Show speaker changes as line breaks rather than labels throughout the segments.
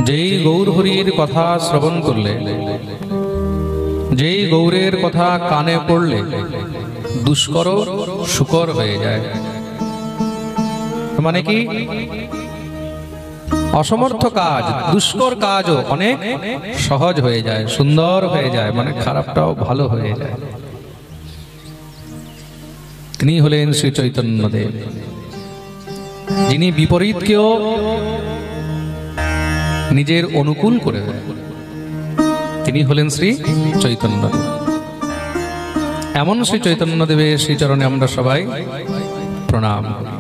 যেই গৌর হরির কথা শ্রবণ করলে, যেই গৌরের কথা কানে পড়লে দুষ্কর সুকর হয়ে যায়। মানে কি, অসমর্থ কাজ, দুষ্কর কাজও অনেক সহজ হয়ে যায়, সুন্দর হয়ে যায়, মানে খারাপটাও ভালো হয়ে যায়। তিনি হলেন শ্রী চৈতন্যদেব, যিনি বিপরীতকেও নিজের অনুকূল করে দেন। তিনি হলেন শ্রী চৈতন্যদেব। এমন শ্রী চৈতন্যদেবের শ্রীচরণে আমরা সবাই প্রণাম করি।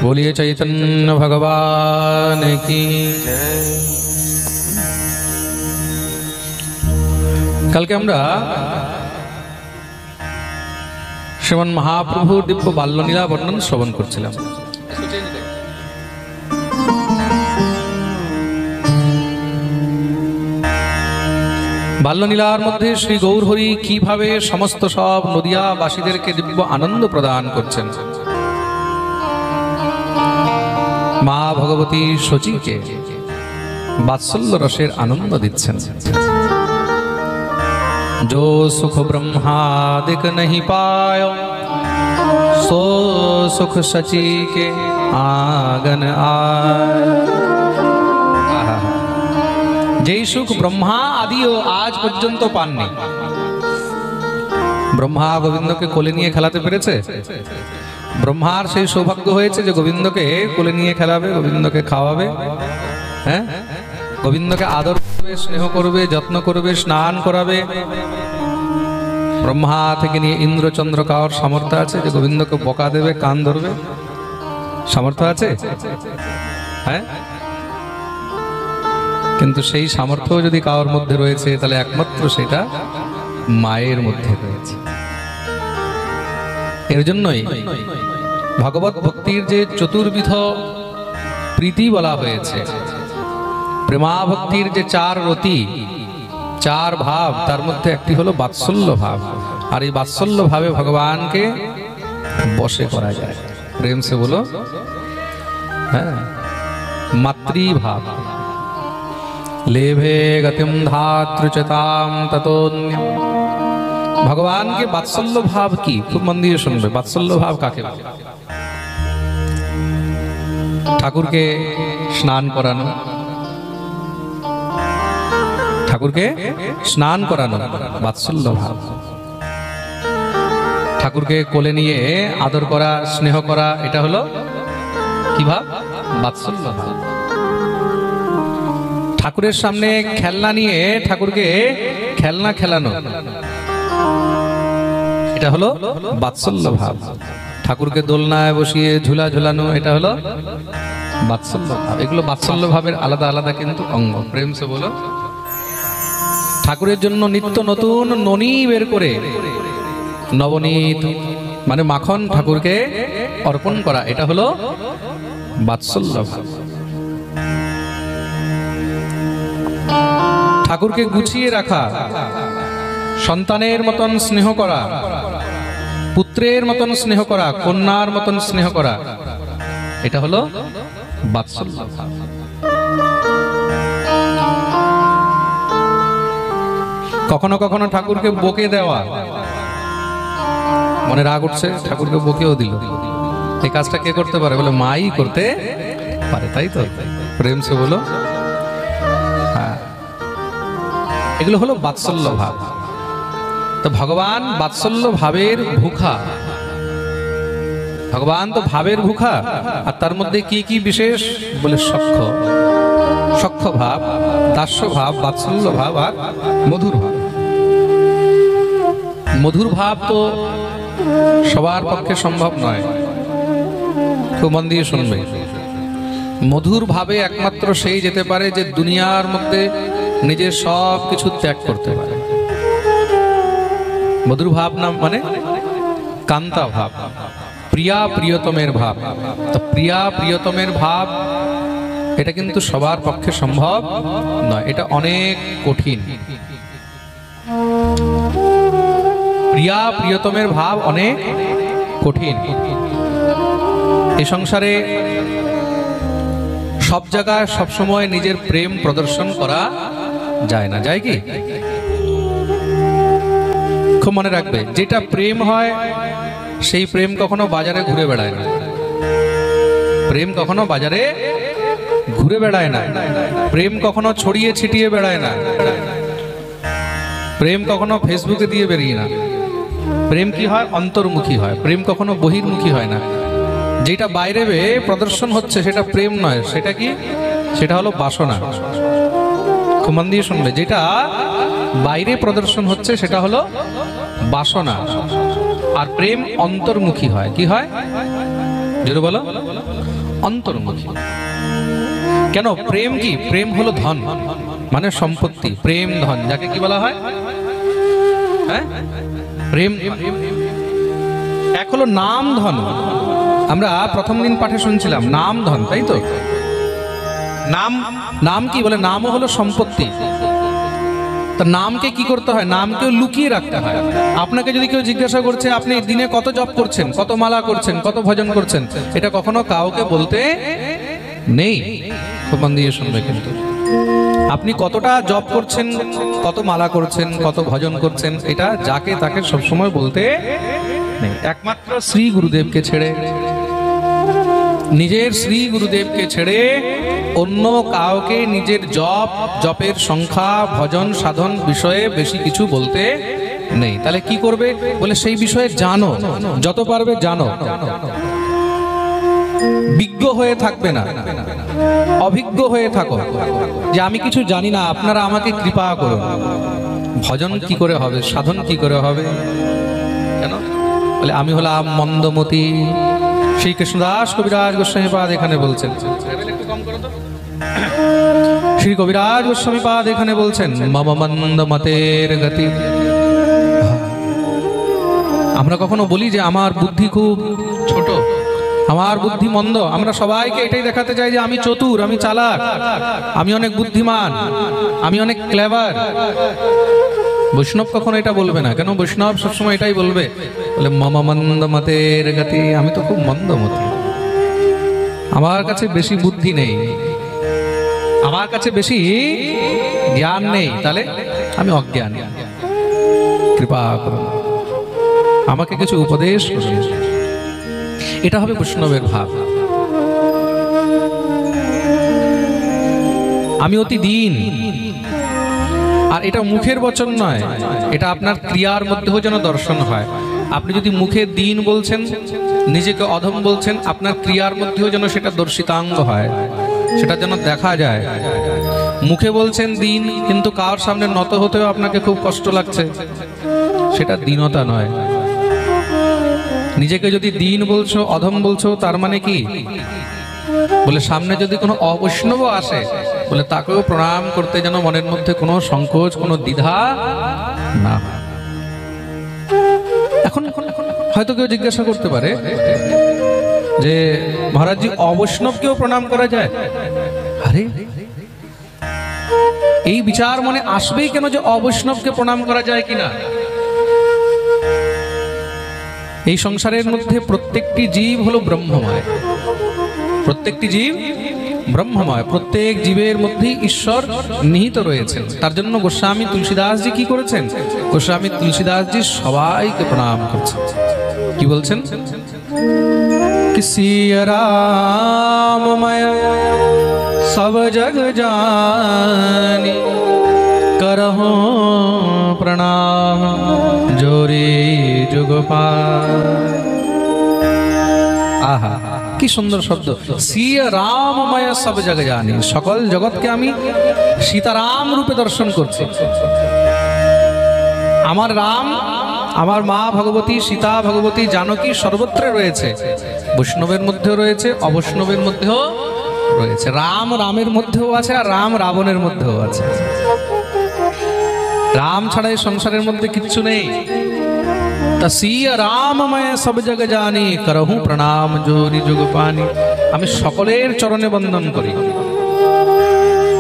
বলিয়ে চৈতন্য ভগবান কি জয়। কালকে আমরা শ্রীমন মহাপ্রভুর দিব্য বাল্যলীলা বর্ণন শ্রবণ করছিলাম। বাল্যলীলার মধ্যে শ্রী গৌরহরি কিভাবে সমস্ত সব নদিয়াবাসীদেরকে দিব্য আনন্দ প্রদান করছেন, মা ভগবতী শচীকে বাৎসল্য রসের আনন্দ দিচ্ছেন। जो सुख ब्रह्मादिक नहीं पायो, सो सुख सची के आंगन आए। যেই সুখ ব্রহ্মা আদিও আজ পর্যন্ত পাননি। ব্রহ্মা গোবিন্দকে কোলে নিয়ে খেলাতে পেরেছে? ব্রহ্মার সেই সৌভাগ্য হয়েছে যে গোবিন্দকে কোলে নিয়ে খেলাবে, গোবিন্দকে খাওয়াবে, হ্যাঁ, গোবিন্দকে আদর করবে, স্নেহ করবে, যত্ন করবে, স্নান করাবে। ব্রহ্মা থেকে নিয়ে ইন্দ্রচন্দ্র কার সামর্থ্য আছে যে গোবিন্দকে বকা দেবে, কান ধরবে? সামর্থ্য আছে? হ্যাঁ, কিন্তু সেই সামর্থ্য যদি কার মধ্যে রয়েছে তাহলে একমাত্র সেটা মায়ের মধ্যে রয়েছে। এর জন্যই ভগবত ভক্তির যে চতুর্বিধ প্রীতি বলা হয়েছে, প্রেমাভক্তির যে চার রতি, চার ভাব, তার মধ্যে একটি হলো বাৎসল্য ভাব। আর এই বাৎসল্য ভাবে ভগবানকে বশে করা যায়। প্রেম সে বলো, হ্যাঁ, মাতৃভাব। লেভে গতিম ধাতৃচতাম ততোন্যম। ভগবানকে বাৎসল্য ভাব কি, খুব মন দিয়ে শুনবে। বাৎসল্য ভাব কাকে বলে? ঠাকুরকে স্নান করানো, ঠাকুরকে স্নান করানো বাৎসল্য ভাব। ঠাকুরকে কোলে নিয়ে আদর করা, স্নেহ করা, এটা হলো কি ভাব? বাৎসল্য ভাব। ঠাকুরের সামনে খেলনা নিয়ে ঠাকুরকে খেলনা খেলানো, এটা হলো বাৎসল্য ভাব। ঠাকুরকে দোলনায় বসিয়ে ঝুলা ঝুলানো, এটা হলো বাৎসল্য ভাব। এগুলো বাৎসল্য ভাবের আলাদা আলাদা কিন্তু অঙ্গ। প্রেম সে বলো। ঠাকুরের জন্য নিত্য নতুন ননি বের করে, নবনীত মানে মাখন, ঠাকুরকে অর্পণ করা, এটা হলো বাৎসল্য ভাব। ঠাকুরকে গুছিয়ে রাখা, সন্তানের মতন স্নেহ করা, পুত্রের মতন স্নেহ করা, কন্যার মতন স্নেহ করা, এটা হলো বাৎসল্য ভাব। কখনো কখনো ঠাকুরকে বকে দেওয়া, মনে রাগ উঠছে, ঠাকুরকে বকেও দিল। এই কাজটা কে করতে পারে? বলে মাই করতে পারে, তাই তো? প্রেম সে বলো। হ্যাঁ, এগুলো হলো বাৎসল্য ভাব। তো ভগবান বাৎসল্য ভাবের ভুখা। ভগবান তো ভাবের ভুখা। আর তার মধ্যে কি কি বিশেষ? বলে সখ্য, সখ্য ভাব, দাস্য ভাব, বাৎসল্য ভাব আর মধুর ভাব। মধুর ভাব তো সবার পক্ষে সম্ভব নয়, খুব মন দিয়ে শুনবে। মধুর ভাবে একমাত্র সেই যেতে পারে যে দুনিয়ার মধ্যে নিজের সব কিছু ত্যাগ করতে পারে। মধুর ভাব নাম মানে কান্তা ভাব, প্রিয়া প্রিয়তমের ভাব। তো প্রিয়া প্রিয়তমের ভাব এটা কিন্তু সবার পক্ষে সম্ভব নয়, এটা অনেক কঠিন। প্রিয়া প্রিয়তমের ভাব অনেক কঠিন। এই সংসারে সব জায়গায় সব সময় নিজের প্রেম প্রদর্শন করা যায় না, যায় কি? খুব মনে রাখবে, যেটা প্রেম হয় সেই প্রেম কখনো বাজারে ঘুরে বেড়ায় না। প্রেম কখনো বাজারে ঘুরে বেড়ায় না, প্রেম কখনো ছড়িয়ে ছিটিয়ে বেড়ায় না, প্রেম কখনো ফেসবুকে দিয়ে বেরিয়ে না। প্রেম কি হয়? অন্তর্মুখী হয়। প্রেম কখনো বহির্মুখী হয় না। যেটা বাইরে প্রদর্শন হচ্ছে সেটা প্রেম নয়, সেটা কি? সেটা হলো বাসনা। খুব মন দিয়ে শুনবে, যেটা বাইরে প্রদর্শন হচ্ছে সেটা হলো বাসনা। আর প্রেম অন্তর্মুখী হয়। কি হয়? জোরে বলো। অন্তর্মুখী। কেন? প্রেম কি? প্রেম হলো ধন, মানে সম্পত্তি। প্রেম ধন, যাকে কি বলা হয়? হ্যাঁ, প্রেম। এক হলো নাম ধন। আমরা প্রথম দিন পাঠে শুনছিলাম নাম ধন, তাই তো? নাম, নাম কি বলে? নামও হলো সম্পত্তি। তা নামকে কি করতে হয়? নামকেও লুকিয়ে রাখতে হয়। আপনাকে যদি কেউ জিজ্ঞাসা করছে আপনি দিনে কত জপ করছেন, কত মালা করছেন, কত ভজন করছেন, এটা কখনো কাউকে বলতে নেই। খুব মন দিয়ে শুনবে কিন্তু। আপনি কতটা জপ করছেন, কত মালা করছেন, কত ভজন করছেন, এটা যাকে তাকে সবসময় বলতে নেই। একমাত্র শ্রী গুরুদেবকে ছেড়ে, নিজের শ্রী গুরুদেবকে ছেড়ে অন্য কাউকে নিজের জপের সংখ্যা, ভজন সাধন বিষয়ে বেশি কিছু বলতে নেই। তাহলে কি করবে? বলে সেই বিষয়ে জানো, যত পারবে জানো। বিজ্ঞ হয়ে থাকবে না, অভিজ্ঞ হয়ে থাকো, যে আমি কিছু জানি না, আপনারা আমাকে কৃপা করুন। ভজন কি করে হবে? সাধন কি করে হবে? কেন? বলে আমি হলাম মন্দমতি। শ্রী কৃষ্ণদাস কবিরাজ গোস্বামী পাদ এখানে বলছেন, শ্রী কবিরাজ গোস্বামী পাদ এখানে বলছেন, মম মন্দমতের গতি। আমরা কখনো বলি যে আমার বুদ্ধি খুব ছোট, আমার বুদ্ধি মন্দ। আমরা সবাইকে এটাই দেখাতে চাই যে আমি চতুর, আমি চালাক, আমি অনেক বুদ্ধিমান, আমি অনেক ক্লেভার। বৈষ্ণব কখনো এটা বলবে না। কেন? বৈষ্ণব সবসময় এটাই বলবে, বলে মম মন্দমতের গতি, আমি তো খুব মন্দমতি, আমার কাছে বেশি বুদ্ধি নেই, আমার কাছে বেশি জ্ঞান নেই, তাহলে আমি অজ্ঞানী। কৃপা করুন, আমাকে কিছু উপদেশ করুন। এটা হবে বৈষ্ণবের ভাব। আমি অতি দীন। আর এটা মুখের বচন নয়, এটা আপনার ক্রিয়ার মধ্যেও যেন দর্শন হয়। আপনি যদি মুখে দীন বলছেন, নিজেকে অধম বলছেন, আপনার ক্রিয়ার মধ্যেও যেন সেটা দর্শিতাঙ্গ হয়, সেটা যেন দেখা যায়। মুখে বলছেন দীন, কিন্তু কার সামনে নত হতেও আপনাকে খুব কষ্ট লাগছে, সেটা দীনতা নয়। নিজেকে যদি দীন বলছো, অধম বলছো, তার মানে কি? বলে সামনে যদি কোনো অবৈষ্ণব আসে, বলে তাকেও প্রণাম করতে যেন মনের মধ্যে কোনো সংকোচ, কোনো দ্বিধা না। এখন হয়তো কেউ জিজ্ঞাসা করতে পারে যে মহারাজজি, অবৈষ্ণবকেও প্রণাম করা যায়? আরে, এই বিচার মনে আসবেই কেন যে অবৈষ্ণবকে প্রণাম করা যায় কিনা? এই সংসারের মধ্যে প্রত্যেকটি জীব হলো ব্রহ্মময়। প্রত্যেকটি জীব ব্রহ্মময়। প্রত্যেক জীবের মধ্যে ঈশ্বর নিহিত রয়েছেন। তার জন্য গোস্বামী তুলসীদাসজি কি করেছেন? গোস্বামী তুলসীদাসজি সবাইকে প্রণাম করছেন। কি বলছেন? कि सिया राममय सब जग जानी, करहु प्रणाम जोरी जुगपाल। आहा, কি সুন্দর শব্দ। সিয়া রামময় সব জগ জানি, সকল জগৎকে আমি সীতারাম রূপে দর্শন করছি। আমার রাম, আমার মা ভগবতী, সীতা ভগবতী, জানকী সর্বত্র রয়েছে। বৈষ্ণবের মধ্যেও রয়েছে, অবৈষ্ণবের মধ্যেও রয়েছে। রাম রামের মধ্যেও আছে, আর রাম রাবণের মধ্যেও আছে। রাম ছাড়া এই সংসারের মধ্যে কিচ্ছু নেই। তা সিয়া রামময় সব জগ জানি, করহু প্রণাম জোরি যুগ পানি। আমি সকলের চরণে বন্দন করি।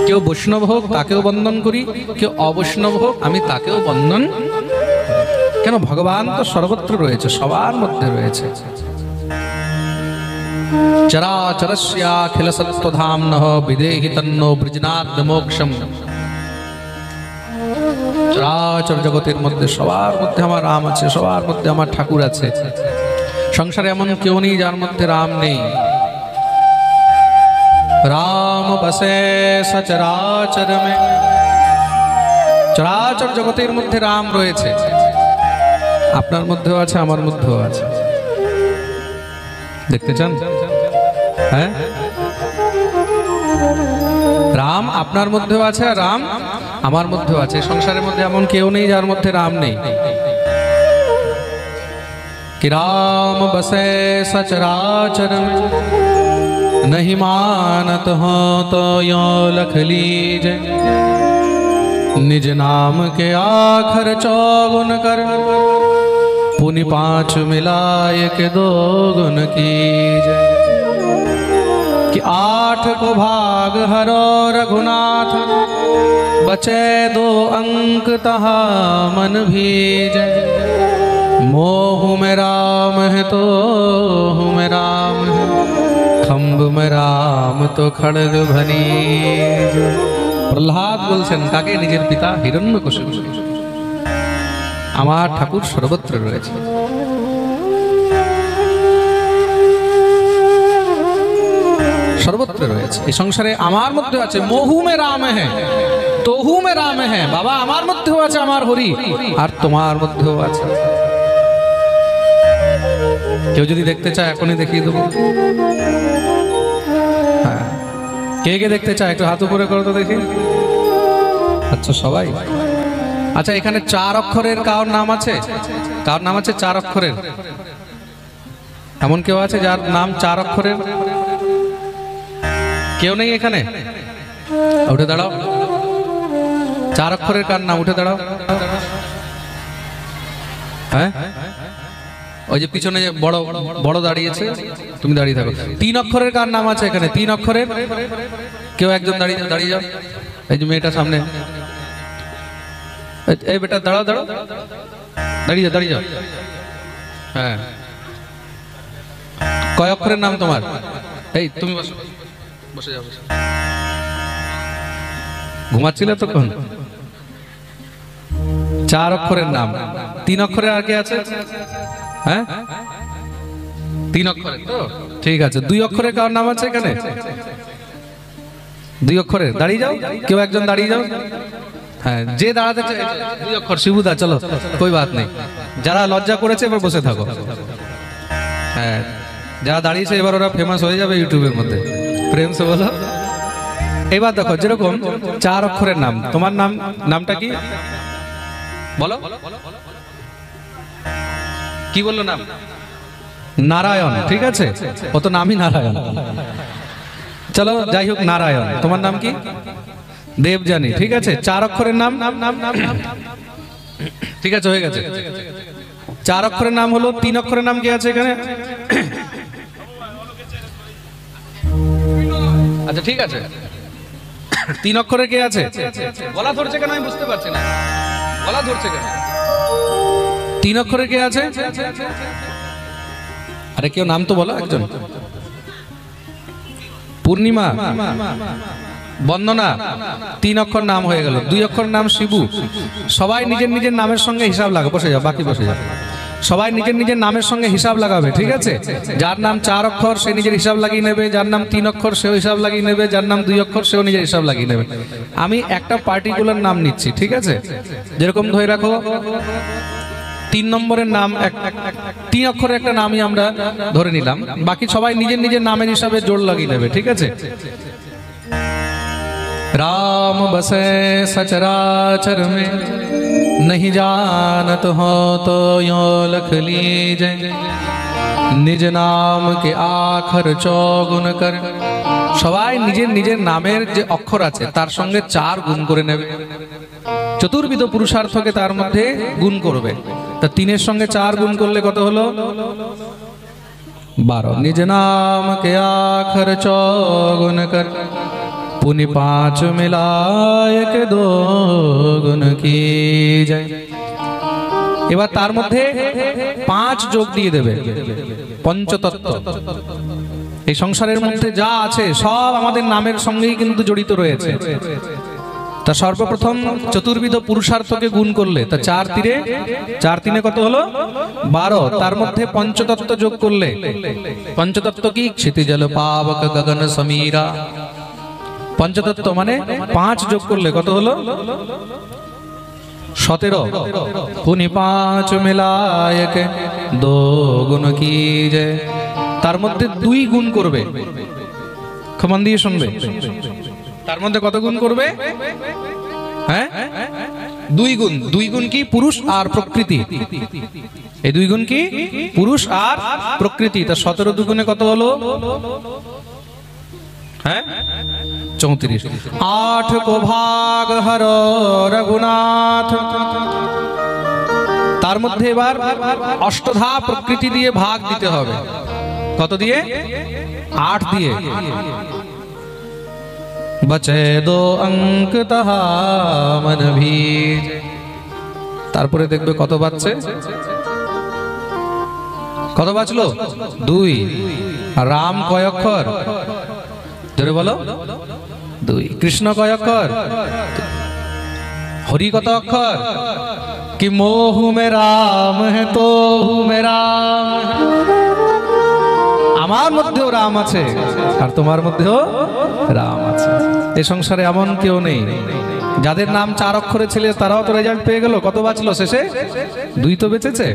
কেউ বৈষ্ণব হোক তাকেও বন্দন করি, কেউ অবৈষ্ণব হোক আমি তাকেও বন্দন। কেন? ভগবান তো সর্বত্র রয়েছে, সবার মধ্যে রয়েছে। चराचरस्याखिल सत्त्वधाम्नः विदेहि तन्नो बृजनाथ मोक्षम। চরাচর জগতের মধ্যে সবার মধ্যে আমার রাম আছে, সবার মধ্যে আমার ঠাকুর আছে। সংসারে এমন কেউ নেই যার মধ্যে রাম নেই। রাম বসে সচরাচর মে, চরাচর জগতের মধ্যে রাম রয়েছে। আপনার মধ্যেও আছে, আমার মধ্যেও আছে। দেখতে চান? হ্যাঁ, রাম আপনার মধ্যেও আছে আর রাম আমার মধ্যেও আছে। সংসারের মধ্যে এমন কেউ নেই যার মধ্যে রাম নেই। कि राम बसे सचराचर में, नहीं मानत हो तो यो लख लीजे। निज नाम के आखर चौगुन कर, पुनि पांच मिलाय के दो गुण कीजे। कि आठ को भाग हरो रघुनाथ, बचे दो अंक तहा मन भीजे। मोह में राम है तो में राम है, खम्ब में राम तो खड़ग भनीज। प्रहलाद बोलছেন কাকে? নিজের পিতা হিরণ্যকশিপু। আমার ঠাকুর সর্বত্র রয়েছে। সর্বত্র রয়েছে। এই সংসারে আমার মধ্যে আছে। মোহু মে রাম হ্যাঁ, তোহু মে রাম হ্যাঁ। বাবা আমার মধ্যেও আছে আমার হরি, আর তোমার মধ্যেও আছে। কেউ যদি দেখতে চায় এখনই দেখিয়ে দেবো। হ্যাঁ, কে কে দেখতে চায় একটু হাত উপরে করো তো দেখি। আচ্ছা সবাই। আচ্ছা এখানে 4 অক্ষরের কার নাম আছে? কার নাম আছে 4 অক্ষরের? এমন কেউ আছে যার নাম 4 অক্ষরের? কেউ নেই এখানে? উঠে দাঁড়াও। 4 অক্ষরের কার নাম? উঠে দাঁড়াও। হ্যাঁ, ওই যে পিছনে যে বড় বড় দাঁড়িয়েছে, তুমি দাঁড়িয়ে থাকো। 3 অক্ষরের কার নাম আছে এখানে? 3 অক্ষরের কেউ একজন দাঁড়িয়ে যাও। এই যে মেয়েটা সামনে, এই বেটা দাঁড়াও দাঁড়াও, দাঁড়িয়ে যাও। হ্যাঁ, কয় অক্ষরের নাম তোমার? এই তুমি বসে যাও। ঘুমাচ্ছিলে তখন? 4 অক্ষরের নাম। 3 অক্ষরের আর কে আছে? হ্যাঁ, 3 অক্ষরের তো ঠিক আছে। 2 অক্ষরের কার নাম আছে এখানে? 2 অক্ষরের দাঁড়িয়ে যাও, কেউ একজন দাঁড়িয়ে যাও। হ্যাঁ, যে দাঁড়াতে চায় 2 অক্ষর শিবুদা, চলো কোই বাত নেই। যারা লজ্জা করেছে এবার বসে থাকো। হ্যাঁ, যারা দাঁড়িয়েছে এবার ওরা ফেমাস হয়ে যাবে ইউটিউবের মধ্যে। প্রেম সে বলো। এবার দেখো যেরকম 4 অক্ষরের নাম। তোমার নামটা কি বলো? কি বললো নাম? নারায়ণ। ঠিক আছে, ও তো নামই নারায়ণ। চলো যাই হোক, নারায়ণ। তোমার নাম কি? দেবযানী। ঠিক আছে, 4 অক্ষরের নাম। ঠিক আছে, হয়ে গেছে। 4 অক্ষরের নাম হলো। 3 অক্ষরের নাম কি আছে এখানে? আচ্ছা ঠিক আছে, 3 অক্ষরে কে আছে? গলা ধরছে কেন আমি বুঝতে পারছি না। গলা ধরছে কেন? 3 অক্ষরে কে আছে? আরে কেউ নাম তো বলো একজন। পূর্ণিমা, বন্দনা। 3 অক্ষর নাম হয়ে গেল। 2 অক্ষর নাম শিবু। সবাই নিজের নিজের নামের সঙ্গে হিসাব লাগাবে। বসে যাও, বাকি বসে যাও। সবাই নিজের নিজের নামের সঙ্গে হিসাব লাগাবে। ঠিক আছে, যার নাম 4 অক্ষর সে নিজের হিসাব লাগিয়ে নেবে, যার নাম 3 অক্ষর সেও হিসাব লাগিয়ে নেবে, যার নাম 2 অক্ষর সেও নিজের হিসাব লাগিয়ে নেবে। আমি একটা পার্টিকুলার নাম নিচ্ছি। ঠিক আছে, যেরকম ধরে রাখো 3 নম্বরের নাম, 3 অক্ষরের একটা নামই আমরা ধরে নিলাম। বাকি সবাই নিজের নিজের নামের হিসাবে জোর লাগিয়ে নেবে। ঠিক আছে। राम बसे सचराचर में, नहीं जानत हो तो यो लख लीजे। निज नाम के आखर चौगुन कर। সবাই নিজের নিজের নামের যে অক্ষর আছে তার সঙ্গে 4 গুণ করে নেবে। চতুর্বিধ পুরুষার্থকে তার মধ্যে গুণ করবে। তা 3 এর সঙ্গে 4 গুণ করলে কত হলো? 12। নিজ নাম কে আখর চৌগুন কর, पुनि 5 मिलाय के 2 गुण की जय। এবার তার মধ্যে 5 যোগ দিয়ে দেবে। পঞ্চতত্ত্ব এই সংসারের মধ্যে যা আছে সব আমাদের নামের সঙ্গেই কিন্তু জড়িত রয়েছে। তা সর্বপ্রথম চতুর্বিধ পুরুষার্থকে গুণ করলে তা 4 তিনে কত হলো? 12। তার মধ্যে পঞ্চতত্ত্ব যোগ করলে, পঞ্চতত্ত্ব কি? ক্ষিতিজল পাবক গগন সমীরা। পঞ্চতত্ত্ব মানে 5 যোগ করলে কত হলো? 17। পুনি 5 মিলায়কে 2 গুণ कीजे। তার মধ্যে 2 গুণ করবে, ক্ষমা দিয়ে শুনবে। তার মধ্যে কত গুণ করবে? হ্যাঁ, 2 গুণ। 2 গুণ কি? পুরুষ আর প্রকৃতি। এই 2 গুণ কি? পুরুষ আর প্রকৃতি। তা 17 দুগুণে কত হলো? হ্যাঁ, 34। 8 को भाग हर रघुनाथ। তার মধ্যে এবার অষ্টধা প্রকৃতি দিয়ে ভাগ দিতে হবে। কত দিয়ে? 8 দিয়ে। बचे 2 अंक तहा मन भीज। তারপরে দেখবে কত বাজছে? কত বাজলো? 2। আর রাম কয় অক্ষর? ধরে বলো। 2। কৃষ্ণ কয় অক্ষর? হরি কত অক্ষর? कि मोह में राम है तो में राम। আমার মধ্যেও রাম আছে আর তোমার মধ্যেও রাম আছে। এই সংসারে এমন কেউ নেই যাদের নাম 4 অক্ষরে ছিল তারাও তো রেজাল্ট পেয়ে গেল। কত বাঁচলো শেষে? 2 তো বেঁচেছে।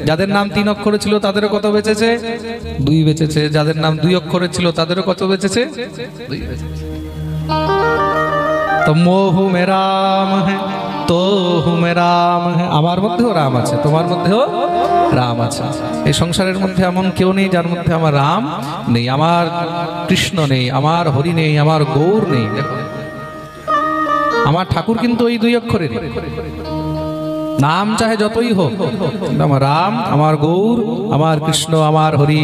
যাদের নাম 3 অক্ষরে ছিল তাদেরও কত বেঁচেছে? 2 বেঁচেছে। যাদের নাম 2 অক্ষরে ছিল তাদেরও কত বেঁচেছে? 2 বেঁচেছে। তো মোহ মে রাম হ্যাঁ তো হুমে রাম হ্যাঁ। আমার মধ্যেও রাম আছে, তোমার মধ্যেও রাম আছে। এই সংসারের মধ্যে এমন কেউ নেই যার মধ্যে আমার রাম নেই, আমার কৃষ্ণ নেই, আমার হরি নেই, আমার গৌর নেই। আমার ঠাকুর কিন্তু ওই 2 অক্ষরের নাম, চাহে যতই হোক, আমার রাম, আমার গৌর, আমার কৃষ্ণ, আমার হরি।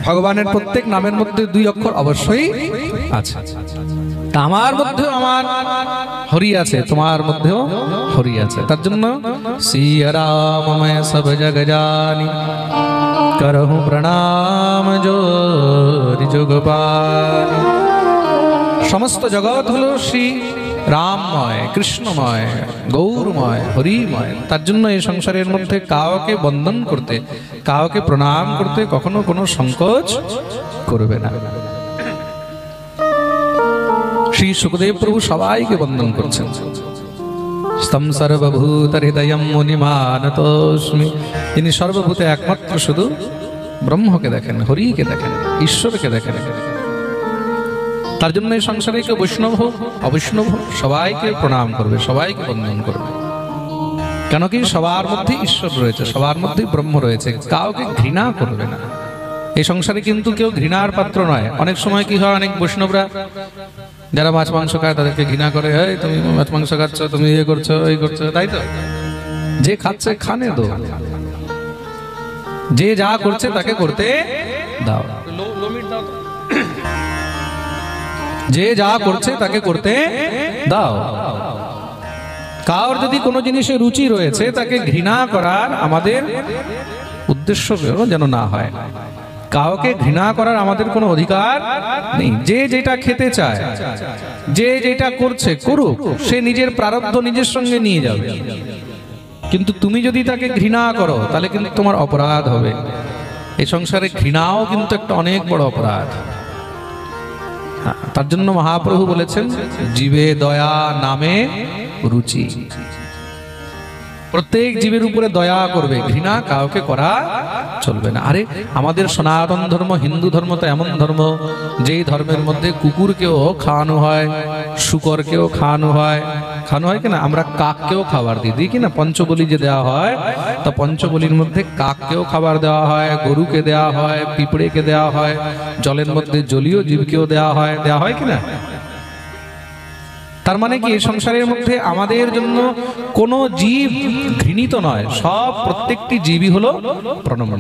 ভগবানের প্রত্যেক নামের মধ্যে 2 অক্ষর অবশ্যই আছে। আমার মধ্যেও আমার হরি আছে, তোমার মধ্যেও হরি আছে। তার জন্য সিয়া রাম मैं सब जग जानी करहूं प्रणाम जोरि जुगपानी। সমস্ত জগৎ হলো শ্রী রামময়, কৃষ্ণময়, গৌরময়, হরিময়। তার জন্য এই সংসারের মধ্যে কাউকে বন্দন করতে, কাউকে প্রণাম করতে কখনো কোনো সংকোচ করবে না। শ্রী সুখদেব প্রভু সবাইকে বন্দন করছেন। স্তম সর্বভূত হৃদয়ম মুনিমানতোস্মি। তিনি সর্বভূতে একমাত্র শুধু ব্রহ্মকে দেখেন, হরিকে দেখেন, ঈশ্বরকে দেখেন। তার জন্য এই সংসারে কেউ বৈষ্ণব হোক অবৈষ্ণব হোক সবাইকে প্রণাম করবে, সবাইকে বন্দন করবে। কেন কি? সবার মধ্যে ঈশ্বর রয়েছে, সবার মধ্যে ব্রহ্ম রয়েছে। কাউকে ঘৃণা করবে না। এই সংসারে কিন্তু কেউ ঘৃণার পাত্র নয়। অনেক সময় কি হয়, অনেক বৈষ্ণবরা যারা মাছ মাংস খায় তাদেরকে ঘৃণা করে, এই তুমি মাছ মাংস খাচ্ছ, তুমি ইয়ে করছো, এই করছো। তাই তো? যে খাচ্ছে খানে দো, যে যা করছে তাকে করতে দাও, যে যা করছে তাকে করতে দাও। কার যদি কোনো জিনিসে রুচি রয়েছে তাকে ঘৃণা করার আমাদের উদ্দেশ্য যেন না হয়। কাউকে ঘৃণা করার আমাদের কোনো অধিকার নেই। যে যেটা খেতে চায়, যে যেটা করছে করুক, সে নিজের প্রারব্ধ নিজের সঙ্গে নিয়ে যাবে। কিন্তু তুমি যদি তাকে ঘৃণা করো তাহলে কিন্তু তোমার অপরাধ হবে। এই সংসারে ঘৃণাও কিন্তু একটা অনেক বড় অপরাধ। তার জন্য মহাপ্রভু বলেছেন, জীবে দয়া নামে রুচি। প্রত্যেক জীবের উপরে দয়া করবে, ঘৃণা কাউকে করা চলবে না। আরে আমাদের সনাতন ধর্ম, হিন্দু ধর্ম তো এমন ধর্ম যেই ধর্মের মধ্যে কুকুরকেও খাওয়ানো হয়, শুকরকেও খাওয়ানো হয়। খাওয়ানো হয় কিনা? আমরা কাককেও খাবার দিই কিনা? পঞ্চবলি যে দেওয়া হয়, তা পঞ্চবলির মধ্যে কাককেও খাবার দেওয়া হয়, গরুকে দেওয়া হয়, পিঁপড়েকে দেওয়া হয়, জলের মধ্যে জলীয় জীবকেও দেওয়া হয় কিনা? তার মানে কি সংসারের মধ্যে আমাদের জন্য কোনো জীব ঘৃণিত নয়, সব প্রত্যেকটি জীবই হলো প্রণম্য।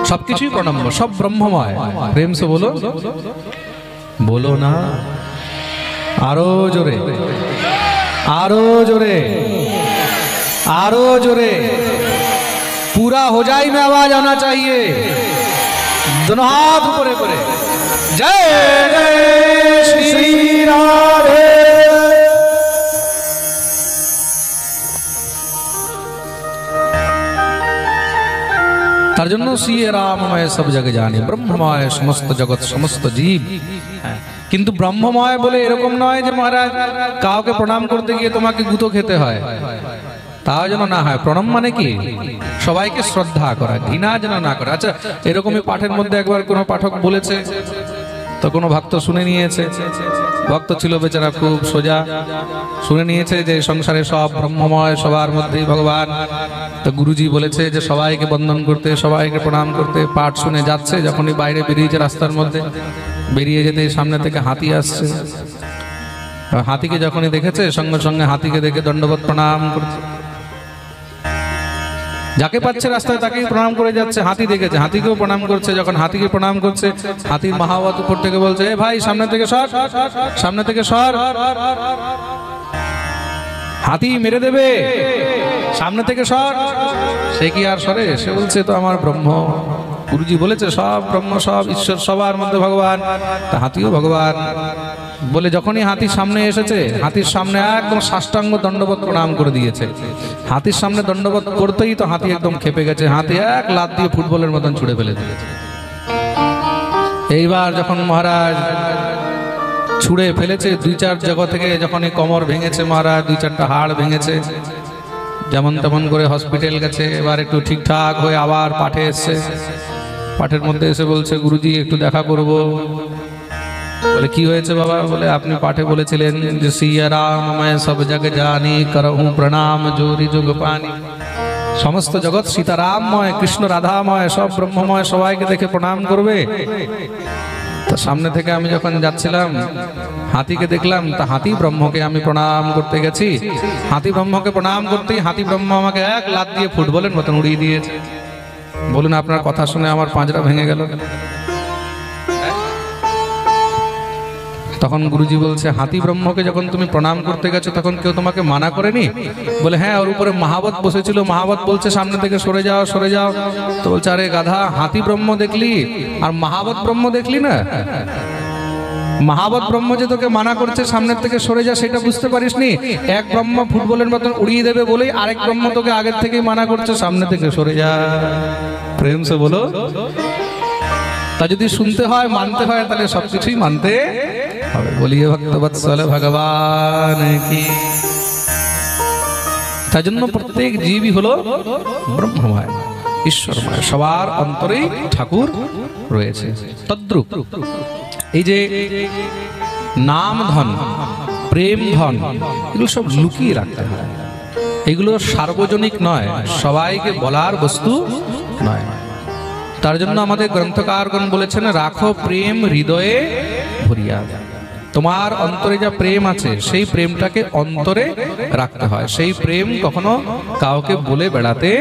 সবকিছুই প্রণম্য, সব ব্রহ্মময়। প্রেম সে বলো, বলো না আরো জোরে, আরো জোরে, আরো জোরে। पूरा हो जाए में आवाज आना चाहिए, दोनों हाथ ऊपर करे, जय जय श्री राधे। তার জন্য শ্রী রামময় সব জগে জানি, ব্রহ্মময় সমস্ত জগৎ সমস্ত জীব। কিন্তু ব্রহ্মময় বলে এরকম নয় যে মহারাজ কাউকে প্রণাম করতে গিয়ে তোমাকে গুঁতো খেতে হয়, তাও যেন না হয়। প্রণাম মানে কি? সবাইকে শ্রদ্ধা করা, ঘৃণা যেন না করা। আচ্ছা, এরকমই পাঠের মধ্যে একবার কোনো পাঠক বলেছে, তো কোনো ভক্ত শুনে নিয়েছে, ভক্ত ছিল বেচারা খুব সোজা, শুনে নিয়েছে যে সংসারে সব ব্রহ্মময়, সবার মধ্যেই ভগবান। তো গুরুজি বলেছে যে সবাইকে বন্দন করতে, সবাইকে প্রণাম করতে। পাঠ শুনে যাচ্ছে, যখনই বাইরে বেরিয়েছে রাস্তার মধ্যে, বেরিয়ে যেতে সামনে থেকে হাতি আসছে। হাতিকে যখনই দেখেছে সঙ্গে সঙ্গে হাতিকে দেখে দণ্ডবত প্রণাম করছে, যাকে পাচ্ছে রাস্তায় তাকেই প্রণাম করে যাচ্ছে। হাতি দেখেছে, হাতিকেও প্রণাম করছে। যখন হাতিকে প্রণাম করছে, হাতির মহাবত উপর থেকে বলছে, এ ভাই সামনে থেকে সর, সামনে থেকে সর, হাতি মেরে দেবে, সামনে থেকে সর। সে কি আর সরে? সে বলছে তো আমার ব্রহ্ম, গুরুজি বলেছে সব ব্রহ্ম, সব ঈশ্বর, সবার মধ্যে ভগবান, তা হাতিও ভগবান বলে যখনই হাতির সামনে এসেছে, হাতির সামনে একদম সাষ্টাঙ্গ দণ্ডবত প্রণাম করে দিয়েছে। হাতির সামনে দণ্ডবত করতেই তো হাতি একদম খেপে গেছে, হাতি এক লাত দিয়ে ফুটবলের মতন ছুড়ে ফেলে দিয়েছে। এইবার যখন মহারাজ ছুড়ে ফেলেছে, 2-4 জায়গা থেকে যখনই কোমর ভেঙেছে মহারাজ, 2-4টা হাড় ভেঙেছে, যেমন তেমন করে হসপিটাল গেছে। এবার একটু ঠিকঠাক হয়ে আবার পাঠে এসছে, পাঠের মধ্যে এসে বলছে, গুরুজি একটু দেখা করব। বলে কি হয়েছে বাবা? বলে আপনি পাঠে বলেছিলেন যে সিয়া রামময় সব জগ জানি, করহু প্রণাম জোরি যোগ পানি। সমস্ত জগৎ সীতারামময়, কৃষ্ণ রাধাময়, সব ব্রহ্মময়, সবাইকে দেখে প্রণাম করবে। তো সামনে থেকে আমি যখন যাচ্ছিলাম, হাতিকে দেখলাম, তা হাতি ব্রহ্মকে আমি প্রণাম করতে গেছি। হাতি ব্রহ্মকে প্রণাম করতেই হাতি ব্রহ্ম আমাকে এক লাত দিয়ে ফুটবলের মতন উড়িয়ে দিয়েছে। বলুন, আপনার কথা শুনে আমার পাঁজরা ভেঙে গেল। তখন গুরুজি বলছে, হাতি ব্রহ্মকে যখন তুমি প্রণাম করতে গেছো তখন কেউ তোমাকে মানা করেনি? বলে হ্যাঁ, ওর উপরে মহাবত বসেছিল, মহাবত বলছে সামনে থেকে সরে যাও, সরে যাও। তো বলছে, আরে গাধা, হাতি ব্রহ্ম দেখলি আর মহাবত ব্রহ্ম দেখলি না? মহাবত ব্রহ্ম যে তোকে মানা করছে সামনের থেকে সরে যা, সেটা বুঝতে পারিসনি? এক ব্রহ্ম ফুটবলের মতন উড়িয়ে দেবে বলেই আরেক ব্রহ্ম তোকে আগের থেকেই মানা করছে সামনে থেকে সরে যা। প্রেম সে বলো। তা যদি শুনতে হয়, মানতে হয়, তাহলে সবকিছুই মানতে হবে। বলিয়ে ভক্তবৎসল ভগবান কি। তাই জন্য প্রত্যেক জীবই হলো ব্রহ্মময়, ঈশ্বরময়, সবার অন্তরেই ঠাকুর রয়েছে। তদ্রূপ এই যে নাম ধন, প্রেম ধন, এগুলো সব লুকিয়ে রাখতে হয়। এগুলো সার্বজনিক নয়, সবাইকে বলার বস্তু নয়। তার জন্য আমাদের গ্রন্থকারগণ বলেছেন, রাখো প্রেম হৃদয়ে ভরিয়া। তোমার অন্তরে যা প্রেম আছে সেই প্রেমটাকে অন্তরে রাখতে হয়। সেই প্রেম কখনো কাউকে বলে বেড়াতে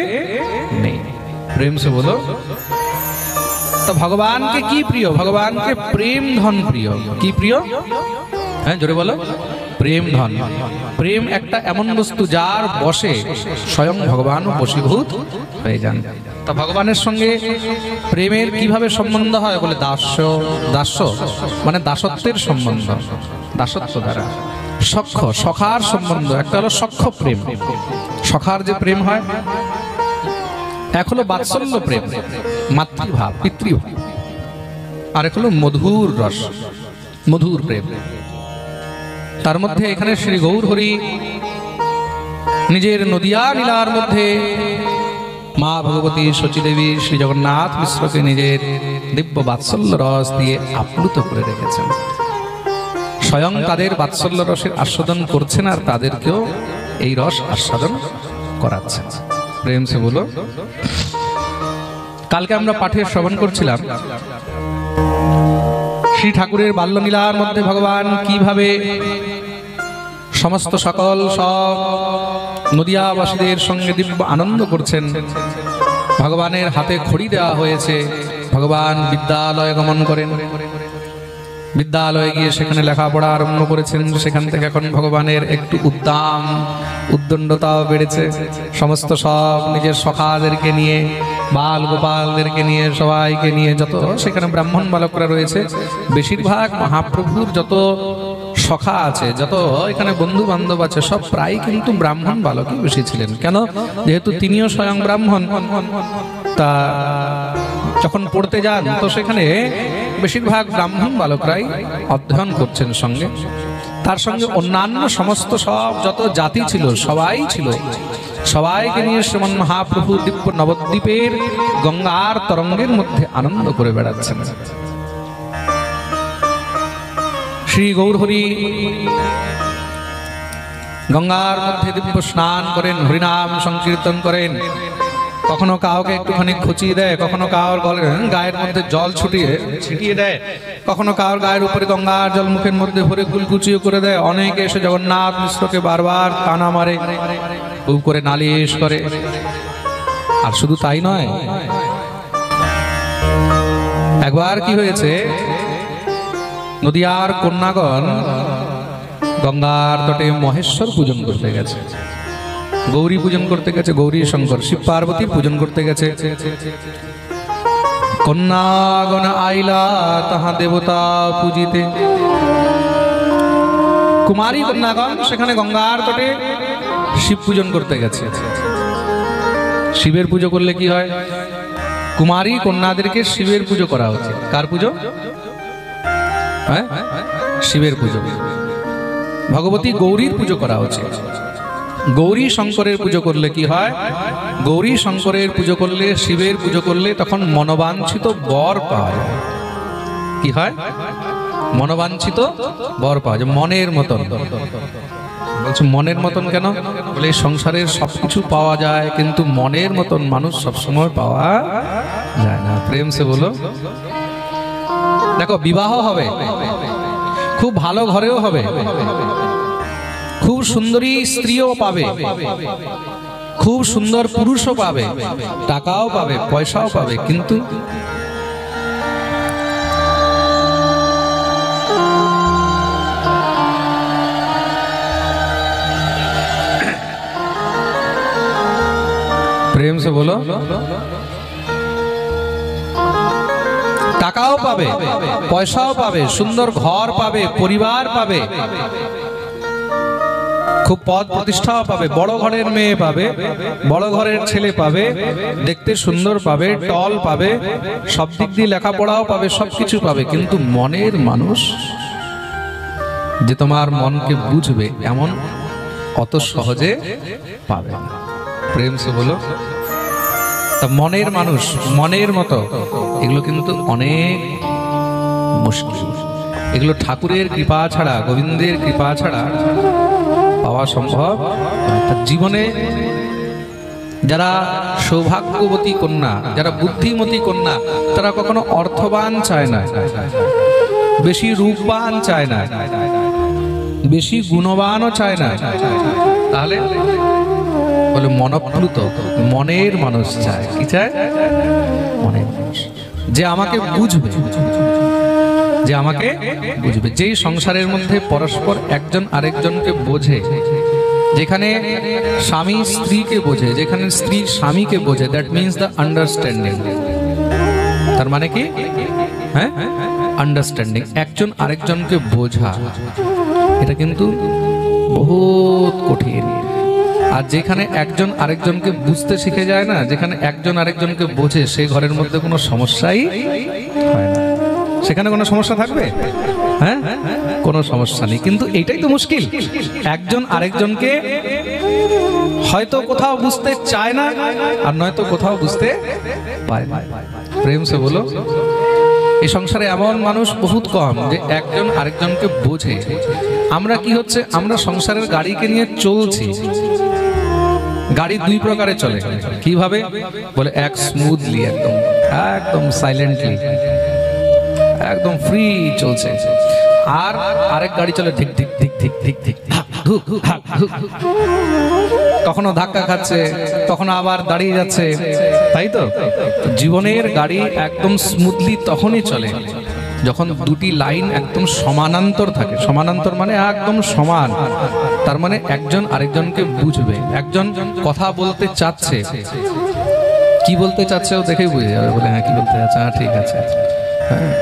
নেই। প্রেম সে বলো। তো ভগবানকে কি প্রিয়? ভগবানকে প্রেম ধন প্রিয়। কি প্রিয়? হ্যাঁ, জোরে বলো। প্রেম ধন। প্রেম একটা এমন বস্তু যার বশে স্বয়ং ভগবান বশীভূত হয়ে যান। তা ভগবানের সঙ্গে প্রেমের কিভাবে সম্বন্ধ হয়? বলে দাস্য, দাস্য মানে দাসত্বের সম্বন্ধ, দাসত্ব দ্বারা। সখ্য, সখার সম্বন্ধ। একটা হলো সখ্য প্রেম, সখার যে প্রেম হয়। এক হলো বাৎসল্য প্রেম, মাতৃভাব, পিতৃভাব। আর এক হলো মধুর রস, মধুর প্রেম। তার মধ্যে এখানে শ্রী গৌর হরি নিজের নদিয়া লীলার মধ্যে মা ভগবতী শচীদেবী শ্রী জগন্নাথ মিশ্রকে নিজের দিব্য বাৎসল্য রস দিয়ে আপ্লুত করে রেখেছেন। স্বয়ং তাদের বাৎসল্য রসের আস্বাদন করছেন আর তাদেরকেও এই রস আস্বাদন করাচ্ছেন। প্রেম সে বলো। কালকে আমরা পাঠে শ্রবণ করছিলাম শ্রী ঠাকুরের বাল্যলীলার মধ্যে ভগবান কিভাবে সমস্ত সকল সব নদিয়াবাসীদের সঙ্গে দিব্য আনন্দ করছেন। ভগবানের হাতে খড়ি দেওয়া হয়েছে, ভগবান বিদ্যালয়ে গমন করেন। বিদ্যালয়ে গিয়ে সেখানে লেখাপড়া আরম্ভ করেছেন। সেখান থেকে এখন ভগবানের একটু উদ্দণ্ডতাও বেড়েছে। সমস্ত সব নিজের সখাদেরকে নিয়ে, বাল গোপালদেরকে নিয়ে, সবাইকে নিয়ে, যত সেখানে ব্রাহ্মণ বালকরা রয়েছে, বেশিরভাগ মহাপ্রভুর যত সখা আছে, যত এখানে বন্ধু বান্ধব আছে, সব প্রায় কিন্তু ব্রাহ্মণ বালকই বেশি ছিলেন। কেন? যেহেতু তিনিও স্বয়ং ব্রাহ্মণ, তা যখন পড়তে যান তো সেখানে বেশিরভাগ ব্রাহ্মণ বালকরাই অধ্যয়ন করছেন সঙ্গে। তার সঙ্গে অন্যান্য সমস্ত সব যত জাতি ছিল সবাই ছিল। সবাইকে নিয়ে শ্রীমন মহাপ্রভু দিব্য নবদ্বীপের গঙ্গার তরঙ্গের মধ্যে আনন্দ করে বেড়াচ্ছেন। শ্রী গৌরহরি গঙ্গার মধ্যে দিব্য স্নান করেন, হরিনাম সংকীর্তন করেন। কখনো কাউকে একটুখানি খুঁচিয়ে দেয়, কখনো কাউর গায়ের মধ্যে জল ছিটিয়ে দেয়, কখনো কাউর গায়ের উপরে গঙ্গার জল মুখের মধ্যে ভরে কুলকুচিও করে দেয়। অনেকে এসে জগন্নাথ মিশ্রকে বারবার তানা মারে, খুব করে নালিশ করে। আর শুধু তাই নয়, একবার কি হয়েছে, নদিয়ার কন্যাগণ গঙ্গার তটে মহেশ্বর পূজন করতে গেছে, গৌরী পূজন করতে গেছে, গৌরী শঙ্কর শিব পার্বতীর পূজন করতে গেছে। কন্যাগণ আইলা তাহা দেবতা পূজিতে। কুমারী কন্যাগণ সেখানে গঙ্গার তটে শিব পূজন করতে গেছে। শিবের পুজো করলে কি হয়? কুমারী কন্যাদেরকে শিবের পুজো করা উচিত। কার পুজো? হ্যাঁ, শিবের পুজো। ভগবতী গৌরীর পুজো করা উচিত। গৌরী শঙ্করের পুজো করলে কি হয়? গৌরী শঙ্করের পুজো করলে, শিবের পুজো করলে তখন মনোবাঞ্ছিত বর পাওয়া যায়। কি হয়? মনোবাঞ্ছিত বর পাওয়া যায়, মনের মতন। বলছে মনের মতন কেন? বলে সংসারের সবকিছু পাওয়া যায়, কিন্তু মনের মতন মানুষ সবসময় পাওয়া যায় না। প্রেম সে বলো। দেখো, বিবাহ হবে, খুব ভালো ঘরেও হবে, খুব সুন্দরী স্ত্রীও পাবে, খুব সুন্দর পুরুষও পাবে, টাকাও পাবে, পয়সাও পাবে, কিন্তু প্রেম সে বলো, টাকাও পাবে, পয়সাও পাবে, সুন্দর ঘর পাবে, পরিবার পাবে, খুব পদ প্রতিষ্ঠাও পাবে, বড় ঘরের মেয়ে পাবে, বড় ঘরের ছেলে পাবে, দেখতে সুন্দর পাবে, টল পাবে, সব দিক দিয়ে লেখাপড়াও পাবে, সবকিছু পাবে, কিন্তু মনের মানুষ যে তোমার মনকে বুঝবে এমন অত সহজে পাবে না। প্রেম সে বলো। তা মনের মানুষ, মনের মতো, এগুলো কিন্তু অনেক মুশকিল। এগুলো ঠাকুরের কৃপা ছাড়া, গোবিন্দের কৃপা ছাড়া পাওয়া সম্ভব। জীবনে যারা সৌভাগ্যবতী কন্যা, যারা বুদ্ধিমতী কন্যা, তারা কখনো অর্থবান চায় না, বেশি রূপবান চায় না, বেশি গুণবানও চায় না। তাহলে বলে মনপ্লুত, মনের মানুষ চায়। কি চায়? মনের মানুষ, যে আমাকে বুঝবে, যে আমাকে বুঝবে। যেই সংসারের মধ্যে পরস্পর একজন আরেকজনকে বোঝে, যেখানে স্বামী স্ত্রীকে বোঝে, যেখানে স্ত্রী স্বামীকে বোঝে, দ্যাট মিনস দ্য আন্ডারস্ট্যান্ডিং। তার মানে কি? হ্যাঁ, আন্ডারস্ট্যান্ডিং, একজন আরেকজনকে বোঝা, এটা কিন্তু বহুত কঠিন। আর যেখানে একজন আরেকজনকে বুঝতে শিখে যায় না, যেখানে একজন আরেকজনকে বোঝে, সেই ঘরের মধ্যে কোনো সমস্যাই হয় না। সেখানে কোনো সমস্যা থাকবে? হ্যাঁ, কোনো সমস্যা নেই। কিন্তু এইটাই তো মুশকিল, একজন আরেকজনকে হয়তো কোথাও বুঝতে চায় না, আর নয়তো কোথাও বুঝতে পারে না। প্রেম সে বলো। এই সংসারে এমন মানুষ বহুত কম যে একজন আরেকজনকে বোঝে। আমরা কি হচ্ছে, আমরা সংসারের গাড়িকে নিয়ে চলছি। গাড়ি দুই প্রকারে চলে। কিভাবে? বলে এক স্মুথলি, একদম একদম সাইলেন্টলি, একদম ফ্রি চলছে। আর আরেক গাড়ি চলে ঠিক ঠিক ঠিক ঠিক ঠিক ঠিক, কখনো ধাক্কা খাচ্ছে, কখনো আবার দাঁড়িয়ে যাচ্ছে, তাই তো? জীবনের গাড়ি একদম স্মুথলি তখনই চলে যখন দুটি লাইন একদম সমানান্তর থাকে, সমানান্তর মানে একদম সমান, তার মানে একজন আরেকজনকে বুঝবে। একজন কথা বলতে চাচ্ছে, কি বলতে চাচ্ছে ও দেখেই বুঝে যাবে, বলে হ্যাঁ কি বলতে চাচ্ছে, হ্যাঁ ঠিক আছে, হ্যাঁ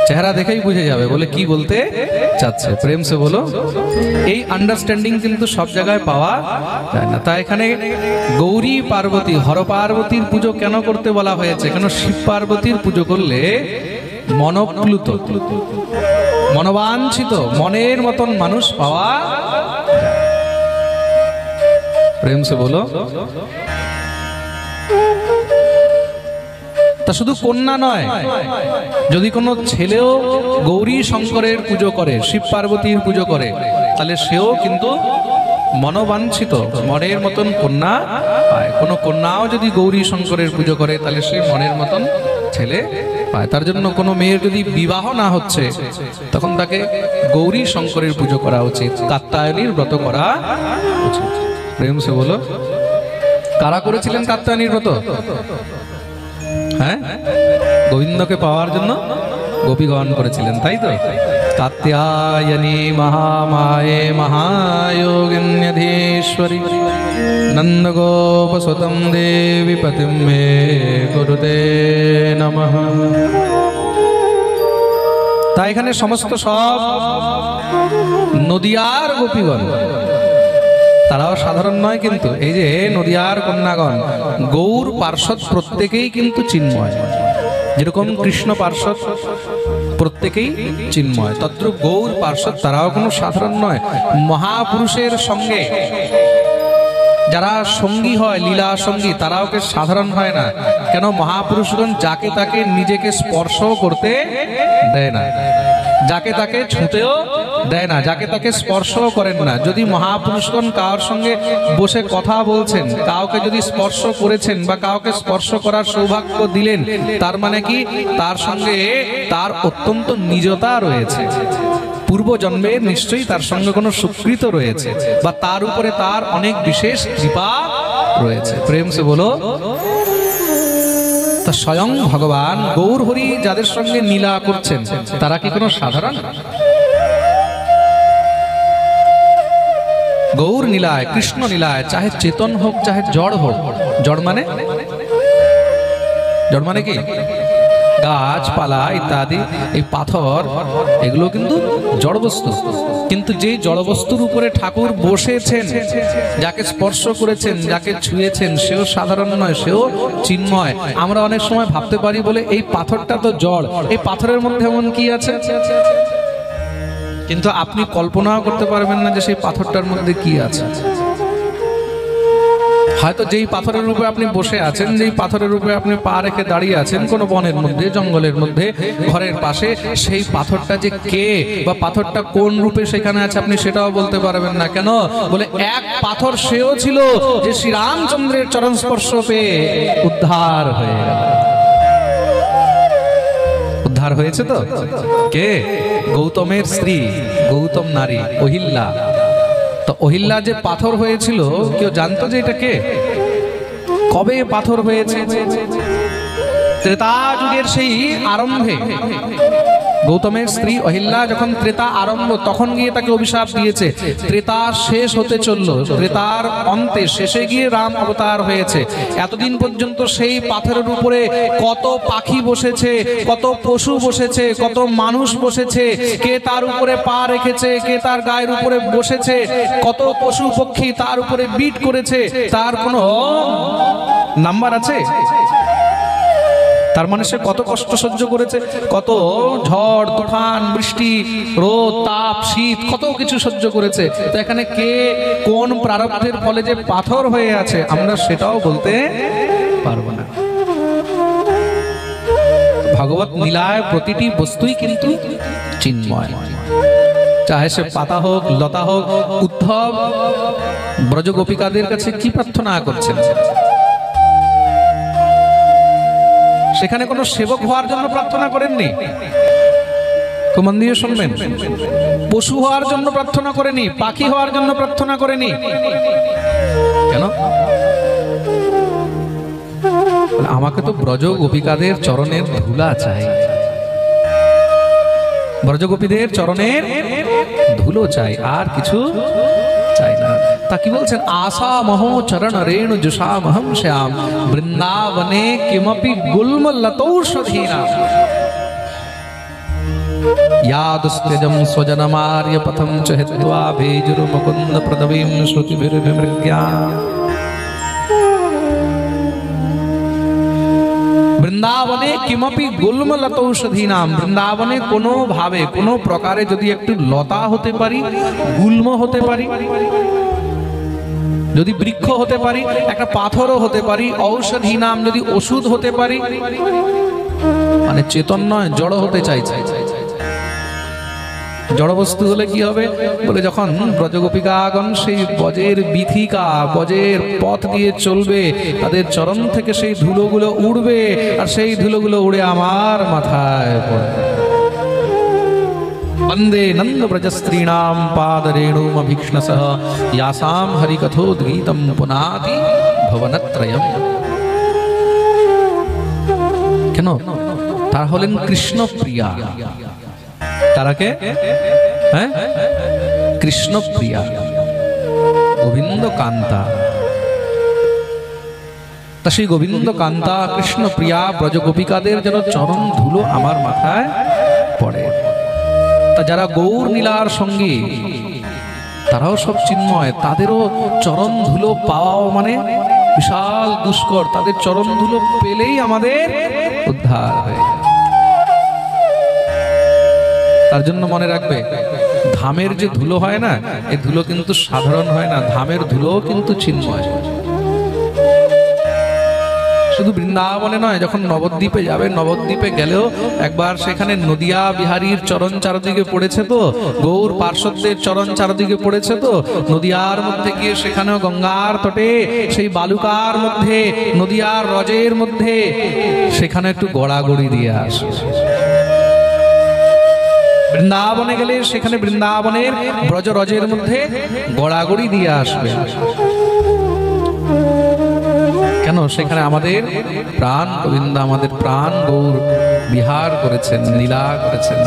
চেহারা দেখেই বুঝে যাবে বলে কি বলতে চাচ্ছে। প্রেম সে বলো, এই আন্ডারস্ট্যান্ডিং কিন্তু সব জায়গায় পাওয়া যায় না। তাই এখানে গৌরী পার্বতী, হর পার্বতীর পুজো কেন করতে বলা হয়েছে? কেন শিব পার্বতীর পুজো করলে মনপ্লুত, মনোবাঞ্ছিত, মনের মতন মানুষ পাওয়া যায়। প্রেম সে বলো। তা শুধু কন্যা নয়, যদি কোনো ছেলেও গৌরী শঙ্করের পুজো করে, শিব পার্বতীর পুজো করে, তাহলে সেও কিন্তু মনোবাঞ্ছিত, মনের মতন কন্যা পায়। কোনো কন্যাও যদি গৌরী শঙ্করের পুজো করে, তাহলে সে মনের মতন ছেলে পায়। তার জন্য কোনো মেয়ের যদি বিবাহ না হচ্ছে, তখন তাকে গৌরী শঙ্করের পুজো করা উচিত, কাত্যায়নীর ব্রত করা উচিত। প্রেম সে বলো, কারা করেছিলেন কাত্যায়নীর ব্রত? হ্যাঁ, গোবিন্দকে পাওয়ার জন্য গোপীগণ করেছিলেন, তাই তো। কাত্যায়নী মহামায়ে মহায়োগিন্যধীশ্বরী নন্দগোপসুতং দেবী পতিম মে কুরুতে নমঃ। তাই এখানে সমস্ত সব নদিয়ার গোপীগণ, তারাও সাধারণ নয় কিন্তু। এই যে নদিয়ার কন্যাগণ, গৌর পার্ষদ প্রত্যেকেই কিন্তু চিন্ময়, যেরকম কৃষ্ণ পার্ষদ প্রত্যেকেই চিন্ময়, তদ্রূপ গৌর পার্ষদ তারাও কোনো সাধারণ নয়। মহাপুরুষের সঙ্গে যারা সঙ্গী হয়, লীলা সঙ্গী, তারাও কে সাধারণ হয় না। কেন? মহাপুরুষগণ যাকে তাকে নিজেকে স্পর্শ করতে দেয় না, যাকে তাকে ছুঁতেও দেয় না, যাকে তাকে স্পর্শও করেন না। যদি মহাপুরুষগণ কারোর সঙ্গে বসে কথা বলছেন, কাউকে যদি স্পর্শ করেছেন বা কাউকে স্পর্শ করার সৌভাগ্য দিলেন, তার মানে কি তার সঙ্গে তার অত্যন্ত নিজতা রয়েছে, পূর্ব জন্মের নিশ্চয়ই তার সঙ্গে কোনো সুকৃত রয়েছে, বা তার উপরে তার অনেক বিশেষ কৃপা রয়েছে। প্রেম সে বলো। তা স্বয়ং ভগবান গৌর হরি যাদের সঙ্গে লীলা করছেন, তারা কি কোনো সাধারণ? গৌর লীলায়, কৃষ্ণ লীলায়, চাহে চেতন হোক চাহে জড় হোক, জড় মানে, জড় মানে কি? গাছপালা ইত্যাদি, এই পাথর, এগুলো কিন্তু জড় বস্তু। কিন্তু যে জড় বস্তুর উপরে ঠাকুর বসেছেন, যাকে স্পর্শ করেছেন, যাকে ছুঁয়েছেন, সেও সাধারণ নয়, সেও চিন্ময়। আমরা অনেক সময় ভাবতে পারি বলে এই পাথরটা তো জড়, এই পাথরের মধ্যে এমন কি আছে, কিন্তু আপনি কল্পনাও করতে পারবেন না যে সেই পাথরটার মধ্যে কি আছে। হয়তো যেই পাথরের উপরে আপনি বসে আছেন, যেই পাথরের উপরে আপনি পা রেখে দাঁড়িয়ে আছেন কোনো বনের মধ্যে, জঙ্গলের মধ্যে, ঘরের পাশে, সেই পাথরটা যে কে বা পাথরটা কোন রূপে সেখানে আছে আপনি সেটাও বলতে পারবেন না। কেন? বলে এক পাথর সেও ছিল যে শ্রীরামচন্দ্রের চরণ স্পর্শ পেয়ে উদ্ধার হয়ে গেল। উদ্ধার হয়েছে তো কে? গৌতমের স্ত্রী, গৌতম নারী অহিল্যা। তো অহিল্যা যে পাথর হয়েছিল, কেউ জানতো যে এটা কে? কবে পাথর হয়েছে? ত্রেতা যুগের সেই আরম্ভে গৌতমের স্ত্রী অহিল্যা যখন ত্রেতা আরম্ভ, তখন গিয়ে তাকে অভিশাপ দিয়েছে। ত্রেতা শেষ হতে চলল, ত্রেতার অন্তে শেষে গিয়ে রাম অবতার হয়েছে। এতদিন পর্যন্ত সেই পাথরের উপরে কত পাখি বসেছে, কত পশু বসেছে, কত মানুষ বসেছে, কে তার উপরে পা রেখেছে, কে তার গায়ের উপরে বসেছে, কত পশু পক্ষী তার উপরে বিট করেছে, তার কোনো নাম্বার আছে? তার মানে সে কত কষ্ট সহ্য করেছে, কত ঝড় তুফান, বৃষ্টি, রোদ, তাপ, শীত, কত কিছু সহ্য করেছে। তো এখানে কে কোন প্রারব্ধের ফলে যে পাথর হয়ে আছে আমরা সেটাও বলতে পারবো না। ভগবত লীলায় প্রতিটি বস্তুই কিন্তু চিন্ময়, চাহে সে পাতা হোক, লতা হোক। উদ্ধব ব্রজ গোপিকাদের কাছে কি প্রার্থনা করছেন? সেখানে কোনো সেবক হওয়ার জন্য প্রার্থনা করেননি, খুব মন দিয়ে শুনবেন। পশু হওয়ার জন্য প্রার্থনা করেনি, পাখি হওয়ার জন্য প্রার্থনা করেনি। কেন? আমাকে তো ব্রজ গোপিকাদের চরণের ধুলা চাই, ব্রজগোপীদের চরণের ধুলো চাই, আর কিছু চাই না। তা কি বলছেন? আশা মহ চরণ রেণু জুষামহম শ্যাম বৃন্দাবনে কিমপি গুল্ম লতৌষধীনা यादस्त्यजं स्वजनमार्य पथं च हित्वा भेजुर्मुकुन्द प्रदवीं श्रुतिभिर्विमृग्या। বৃন্দাবনে কিমপি গুল্ম লতৌষধী নাম, বৃন্দাবনে কোনো ভাবে কোনো প্রকারে যদি একটু লতা হতে পারি, গুল্ম হতে পারি, যদি বৃক্ষ হতে পারি, একটা পাথরও হতে পারি, ঔষধি নাম যদি ওষুধ হতে পারি, মানে চেতন নয়, জড় হতে চাইছে। জড়বস্তু হলে কি হবে বলে, যখন ব্রজগোপিকাগণ সেই বজের বিথিকা, বজের পথ দিয়ে চলবে, তাদের চরণ থেকে সেই ধুলোগুলো উড়বে, আর সেই ধুলোগুলো উড়ে আমার মাথায় পড়বে। বন্দে নন্দ ব্রজস্ত্রীণাম পাদরেণুমভীক্ষ্ণসঃ ইয়াসাম হরিকথোদ্গীতম পুনাতি ভুবনত্রয়ম। কেন? তারা হলেন কৃষ্ণ প্রিয়া। তারাকে হ্যাঁ কৃষ্ণ প্রিয়া, গোবিন্দ কান্তা। তা সেই গোবিন্দ কান্তা কৃষ্ণ প্রিয়া ব্রজগোপিকাদের যেন চরণ ধুলো আমার মাথায় পড়ে। তা যারা গৌর নীলার সঙ্গে, তারাও সব চিন্ময়, তাদেরও চরণ ধুলো পাওয়াও মানে বিশাল দুষ্কর। তাদের চরণ ধুলো পেলেই আমাদের উদ্ধার হয়ে যায়। তার জন্য মনে রাখবে, ধামের যে ধুলো হয় না, এই ধুলো কিন্তু সাধারণ হয় না, ধামের ধুলো কিন্তু চিন্ময়। শুধু বৃন্দাবনে নয়, যখন নবদ্বীপে যাবে, নবদ্বীপে গেলেও একবার সেখানে নদিয়া বিহারীর চরণ চারদিকে পড়েছে, তো গৌর পার্শ্বদের চরণ চারদিকে পড়েছে, তো নদিয়ার মধ্যে গিয়ে সেখানেও গঙ্গার তটে সেই বালুকার মধ্যে, নদিয়ার রজের মধ্যে সেখানে একটু গড়াগড়ি দিয়ে আসে। বৃন্দাবনে গেলে সেখানে বৃন্দাবনের ব্রজরজের মধ্যে গড়াগড়ি দিয়ে আসবে। কেন? সেখানে আমাদের প্রাণ গোবিন্দ, আমাদের প্রাণ গৌর বিহার করেছেন, লীলা করেছেন।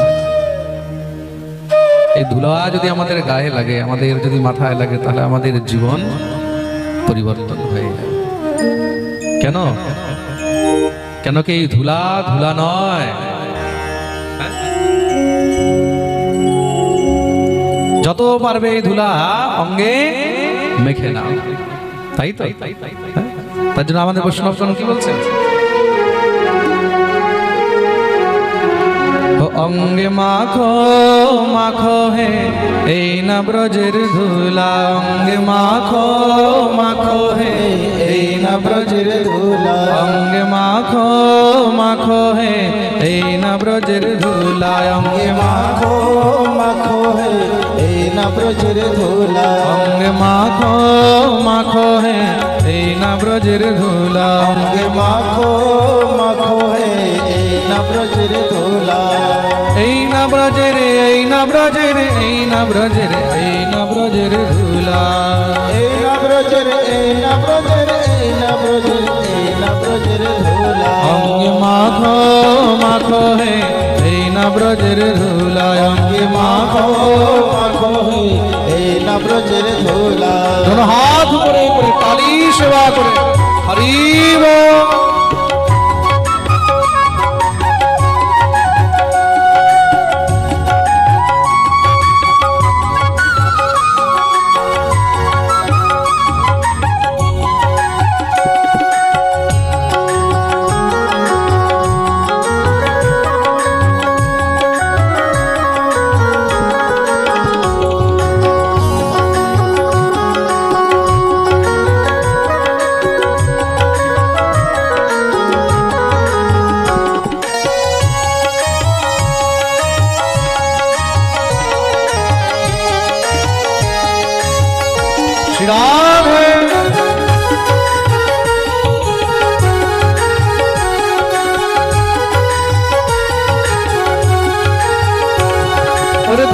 এই ধুলা যদি আমাদের গায়ে লাগে, আমাদের যদি মাথায় লাগে, তাহলে আমাদের জীবন পরিবর্তন হয়ে যায়। কেন? কেন কি এই ধুলা ধুলা নয়, যত পারবে এই ধুলা অঙ্গে মেখে নাও, তাই তো? তার জন্য আমাদের বৈষ্ণবগণ কি বলছেন? অঙ্গে মাখো মাখো হে এই না ব্রজের ধুলা, অঙ্গে মাখো মাখো হে এই না ব্রজের ধুলা, অঙ্গে মাখো মাখো হে এই না ব্রজের ধুলা, অঙ্গে মাখো মাখো হে এই না ব্রজের ধুলা, অঙ্গে মাখো মাখো হে এই না ব্রজের ধুলা, অঙ্গে মাখো মাখো হে এই না ব্রজের ধুলা, এই না ব্রজের, এই না ব্রজের, এই না ব্রজের, এই না ব্রজের ধুলা, এই না ব্রজের, এই না ব্রজের, এই না ব্রজের, এই না ব্রজের ধুলা, অঙ্গে মাখো মাখো হে এই না ব্রজের ধুলা, অঙ্গে মাখো মাখো হে এই না ব্রজের ধুলা। দোনো হাত উপরে করে কালী সেবা করে হরি বল।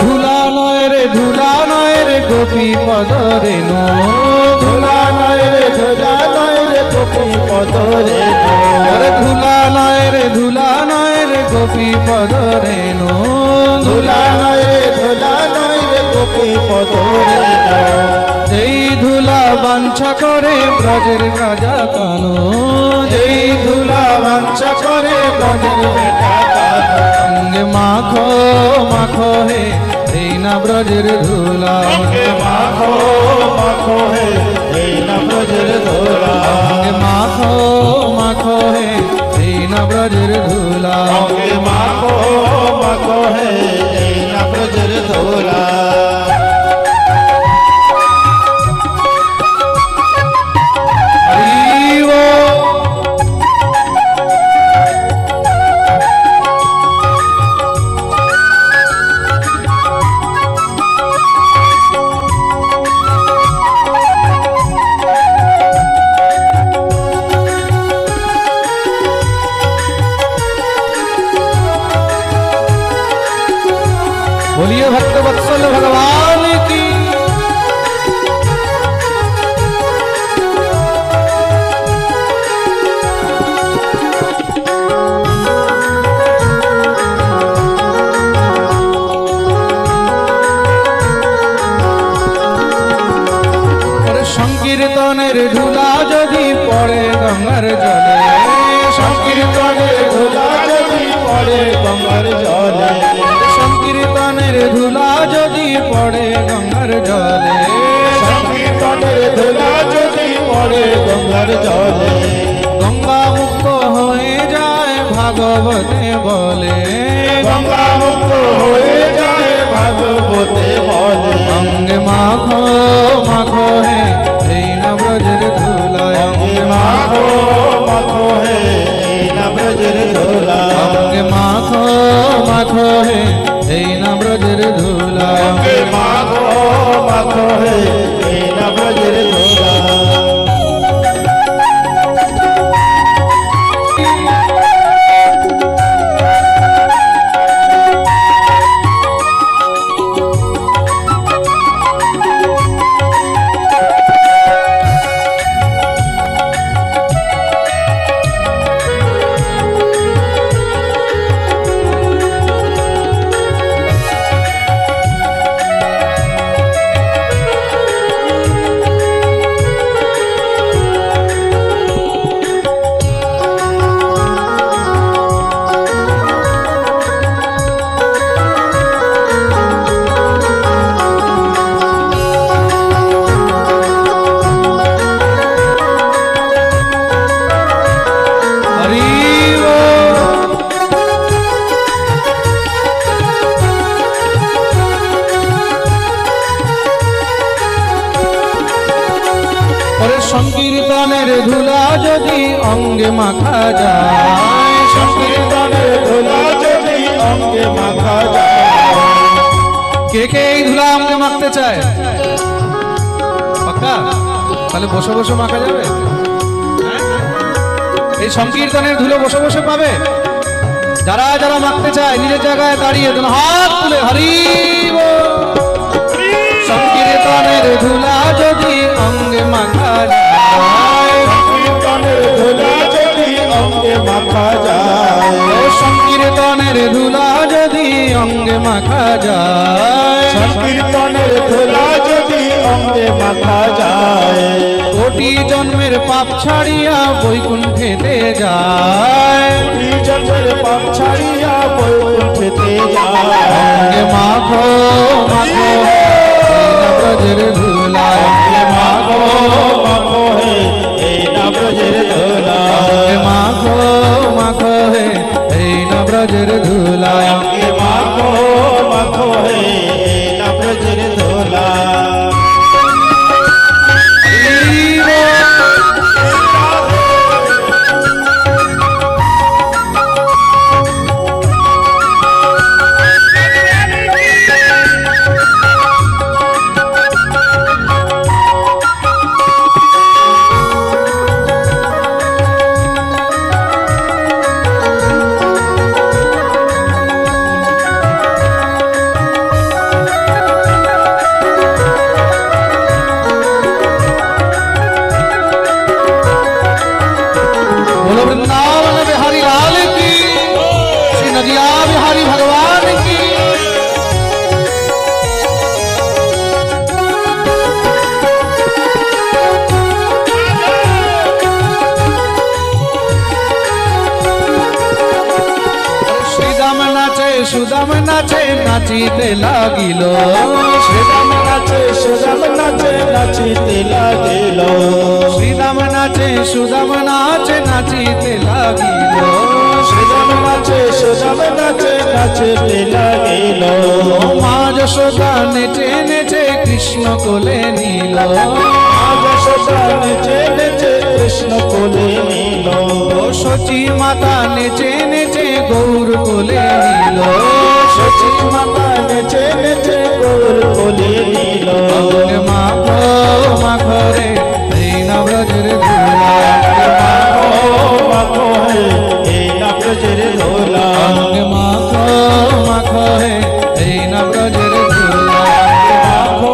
ধুলা নয় রে ধুলা নয় রে গোপী পদরে নো, ধুলা নয় রে ধুলা নয় রে গোপী পদরে নো, ধুলা নয় রে ধুলা নয় রে গোপী পদরে নো,
ধুলা নয় রে গোপী পদরে দাও।
যেই ধুলা বাঞ্ছা করে ব্রজের রাজা কানো,
যেই ধুলা বাঞ্ছা করে ব্রজের বেটা কানো।
অঙ্গে মাখো মাখো হে এই না ব্রজের ধুলা,
অঙ্গে মাখো মাখো হে এই না ব্রজের ধুলা।
অঙ্গে মাখো মাখো হে এই না ব্রজের ধুলা,
অঙ্গে মাখো মাখো হে এই না ব্রজের ধুলা।
बोलिए भक्त वत्सल भगवान की। সংকীর্তনের ধুলা যদি পড়ে গঙ্গার জলে,
সংকীর্তনের ধুলা যদি পড়ে গঙ্গার জলে।
সংকীর্তনের ধুলা যদি পড়ে গঙ্গার জলে,
সংকীর্তনের ধুলা যদি পড়ে গঙ্গার জলে।
গঙ্গা মুক্ত হয়ে যায় ভাগবতে বলে,
গঙ্গা মুক্ত হয়ে যায় ভাগবতে বলে।
অঙ্গে মাখো মাখো হে এই না ব্রজের ধুলা,
অঙ্গে মাখো মাখো হে এই না ব্রজের ধুলা।
অঙ্গে মাখো মাখো হে এই না ব্রজের ধুলা,
অঙ্গে মাখো মাখো হে এই না ব্রজের ধুলা।
সংকীর্তনের ধুলা যদি অঙ্গে মাখা যায়,
সংকীর্তনের ধুলা যদি অঙ্গে মাখা যায়।
কে কে এই ধুলা অঙ্গে মাখতে চায়? পাক্কা? তাহলে বসে বসে মাখা যাবে? এই সংকীর্তনের ধুলো বসে বসে পাবে? যারা যারা মাখতে চায় নিজের জায়গায় দাঁড়িয়ে হাত তুলে হরি বল। সংকীর্তনের ধুলা যদি অঙ্গে মাখা যায়,
সংকীর্তনের ধুলা যদি অঙ্গে মাখা যায়।
সংকীর্তনের ধুলা যদি অঙ্গে মাখা যায়,
সংকীর্তনের ধুলা যদি অঙ্গে মাখা যায়।
কোটি জন্মের পাপ ছাড়িয়া বৈকুণ্ঠেতে যায়,
কোটি জন্মের পাপ ছাড়িয়া বৈকুণ্ঠেতে যায়।
অঙ্গে মাখো মাখো ব্রজের ধুলা,
অঙ্গে মাখো মাখো হে এই না ব্রজের ধুলা।
মাখো মাখো হে এই না ব্রজের ধুলা,
অঙ্গে মাখো মাখো হে এই না ব্রজের ধুলা।
সুদাম নাচে নাচিতে লাগিল,
শ্রীরাম নাচে নাচিতে লাগিল,
শ্রীরাম নাচে সুদাম নাচে নাচিতে লাগিল,
শ্রীরাম নাচে নাচিতে লাগিল,
মা যশোদা নেচে নেচে কৃষ্ণ কোলে নিল,
আজ সদা নেচে নেচে কৃষ্ণ কোলে নিল,
সচী মাতা নেচে নেচে গৌর কোলে নিল,
সচী মাতা নেচে নেচে গৌর কোলে নিল,
মাখো মাখো রে এই না ব্রজের ধুলা,
মাখো হে এই না ব্রজের ধুলা,
মাখো মাখো হে এই না ব্রজের ধুলা,
মাখো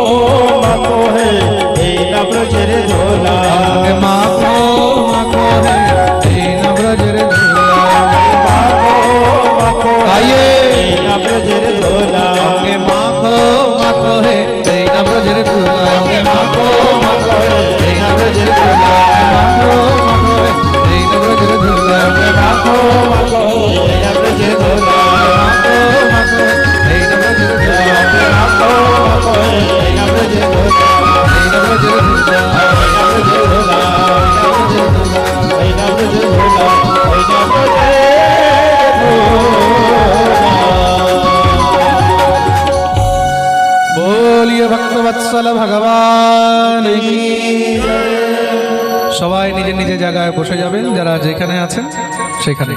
মাখো হে এই না ব্রজের ধুলা,
মাখো মাখো হে এই না ব্রজের ধুলা, আইয়ে
এই না ব্রজের ধুলা,
মাখো মাখো হে এই না ব্রজের ধুলা,
মাখো মাখো হে এই না ব্রজের ধুলা,
মাখো মাখো হে এই না ব্রজের ধুলা,
মাখো মাখো হে এই না ব্রজের ধুলা,
মাখো মাখো হে এই না ব্রজের ধুলা,
মাখো মাখো হে এই না ব্রজের ধুলা,
এই না ব্রজের ধুলা,
এই না ব্রজের ধুলা, এই না ব্রজের ধুলা।
बोलिए भक्तवत्सल भगवान की। সবাই নিজে নিজে জায়গায় বসে যাবেন, যারা যেখানে আছেন সেখানে।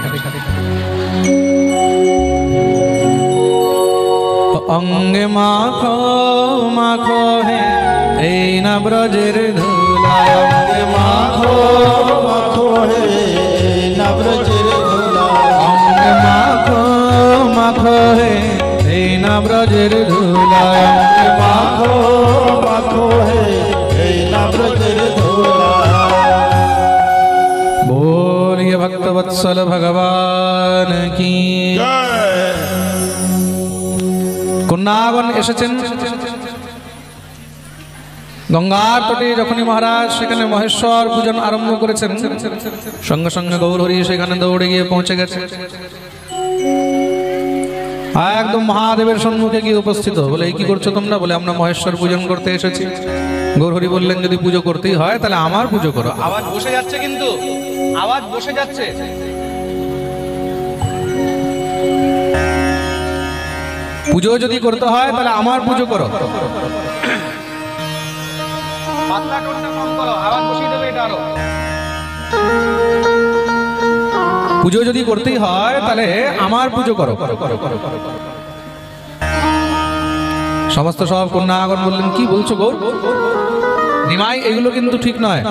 অঙ্গে মাখো মাখো হে এই না ব্রজের ধুলা, অঙ্গে মাখো
মাখো হে এই না ব্রজের ধুলা,
অঙ্গে মাখো মাখো হে এই না ব্রজের ধুলা, অঙ্গে
মাখো মাখো হে এই না ব্রজের ধুলা।
बोलिए भक्तवत्सल भगवान की। কন্যাগণ এসেছেন গঙ্গার তটে, যখনই মহারাজ সেখানে মহেশ্বর পূজন আরম্ভ করেছেন, সঙ্গে সঙ্গে গৌরহরি সেখানে দৌড়ে গিয়ে পৌঁছে গেছে, একদম মহাদেবের সম্মুখে গিয়ে উপস্থিত। বলে এই কি করছো তোমরা? বলে আমরা মহেশ্বর পূজন করতে এসেছি। গৌরহরি বললেন যদি পুজো করতেই হয় তাহলে আমার পুজো করো। আওয়াজ বসে যাচ্ছে, কিন্তু আওয়াজ বসে যাচ্ছে। পুজো যদি করতে হয় তাহলে আমার পুজো করো। পুজো যদি করতেই হয় তাহলে আমার পুজো করো। সমস্ত সব কন্যাগণ বললেন কি বলছো গৌর? নিমাই এগুলো কিন্তু ঠিক নয়।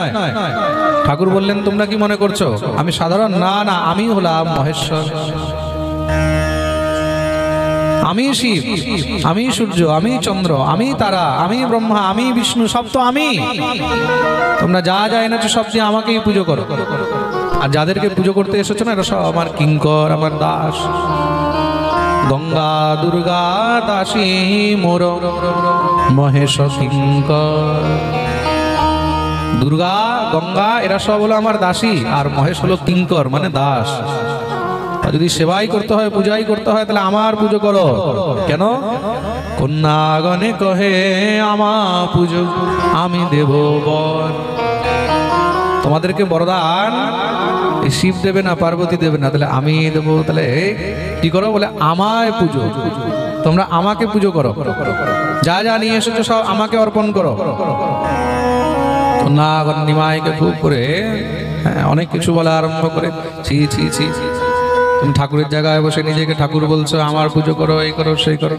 ঠাকুর বললেন তোমরা কি মনে করছো আমি সাধারণ? না না, আমি হলাম মহেশ্বর, আমি শিব, আমি সূর্য, আমি চন্দ্র, আমি তারা, আমি ব্রহ্মা, আমি বিষ্ণু, সব তো আমি। তোমরা যা যা এনেছো সব দিয়ে আমাকেই পুজো করো। আর যাদেরকে পুজো করতে এসেছো না এরা সব আমার কিঙ্কর, আমার দাস। গঙ্গা দুর্গা দাসী মোর মহেশ কিঙ্কর। দুর্গা গঙ্গা এরা সব হলো আমার দাসী, আর মহেশ হলো কিঙ্কর মানে দাস। যদি সেবাই করতে হয়, পূজাই করতে হয়, তাহলে আমার পুজো করো। কেন? কন্যাগণে কহে আমার পুজো আমি দেব বর। তোমাদেরকে বরদান এই শিব দেবে না, পার্বতী দেবে না, তাহলে আমি দেবো। তাহলে কি করো? বলে আমায় পুজো, তোমরা আমাকে পুজো করো, যা যা নিয়ে এসেছো সব আমাকে অর্পণ করো। কন্যাগণ নিমাইকে খুব করে অনেক কিছু বলা আরম্ভ করে। ছি ছি ছি, তুমি ঠাকুরের জায়গায় বসে নিজেকে ঠাকুর বলছো, আমার পুজো করো, এই করো সেই করো।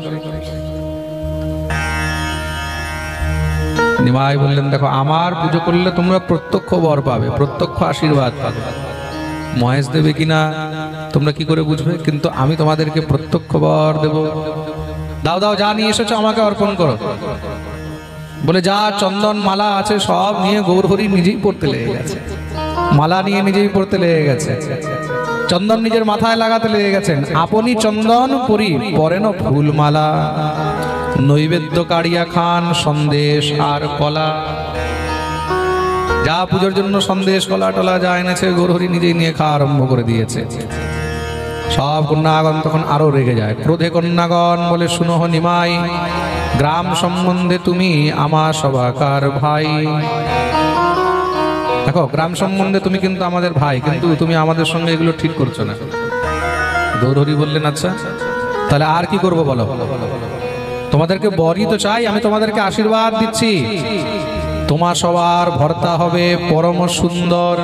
নিমাই বললেন দেখো আমার পুজো করলে তোমরা প্রত্যক্ষ বর পাবে, প্রত্যক্ষ আশীর্বাদ পাবে। মহেশ দেবে কিনা তোমরা কি করে বুঝবে? কিন্তু আমি তোমাদেরকে প্রত্যক্ষ বর দেব। দাও দাও, যা নিয়ে এসেছো আমাকে অর্পণ করো। বলে যা চন্দন মালা আছে সব নিয়ে গৌরহরি নিজেই পড়তে লেগে গেছে। মালা নিয়ে নিজেই পড়তে লেগে গেছে, চন্দন নিজের মাথায় লাগাতে লেগে গেছেন। আপনি চন্দন পরি পরেন ফুলমালা, নৈবেদ্য কাড়িয়া খান সন্দেশ আর কলা। যা পুজোর জন্য সন্দেশ কলা টলা যা এনেছে গৌরহরি নিজেই নিয়ে খাওয়া আরম্ভ করে দিয়েছে। সব কন্যাগণ তখন আরো রেগে যায়। ক্রোধে কন্যাগণ বলে, শুনো নিমাই, গ্রাম সম্বন্ধে তুমি আমার সবাকার ভাই। দেখো, গ্রাম সম্বন্ধে তুমি কিন্তু আমাদের ভাই, কিন্তু তুমি আমাদের সঙ্গে এগুলো ঠিক করছো না। গৌরহরি বললেন, আচ্ছা তাহলে আর কি করবো বলো? তোমাদেরকে বরই তো চাই, আমি তোমাদেরকে আশীর্বাদ দিচ্ছি। তোমার সবার ভর্তা হবে পরম সুন্দর,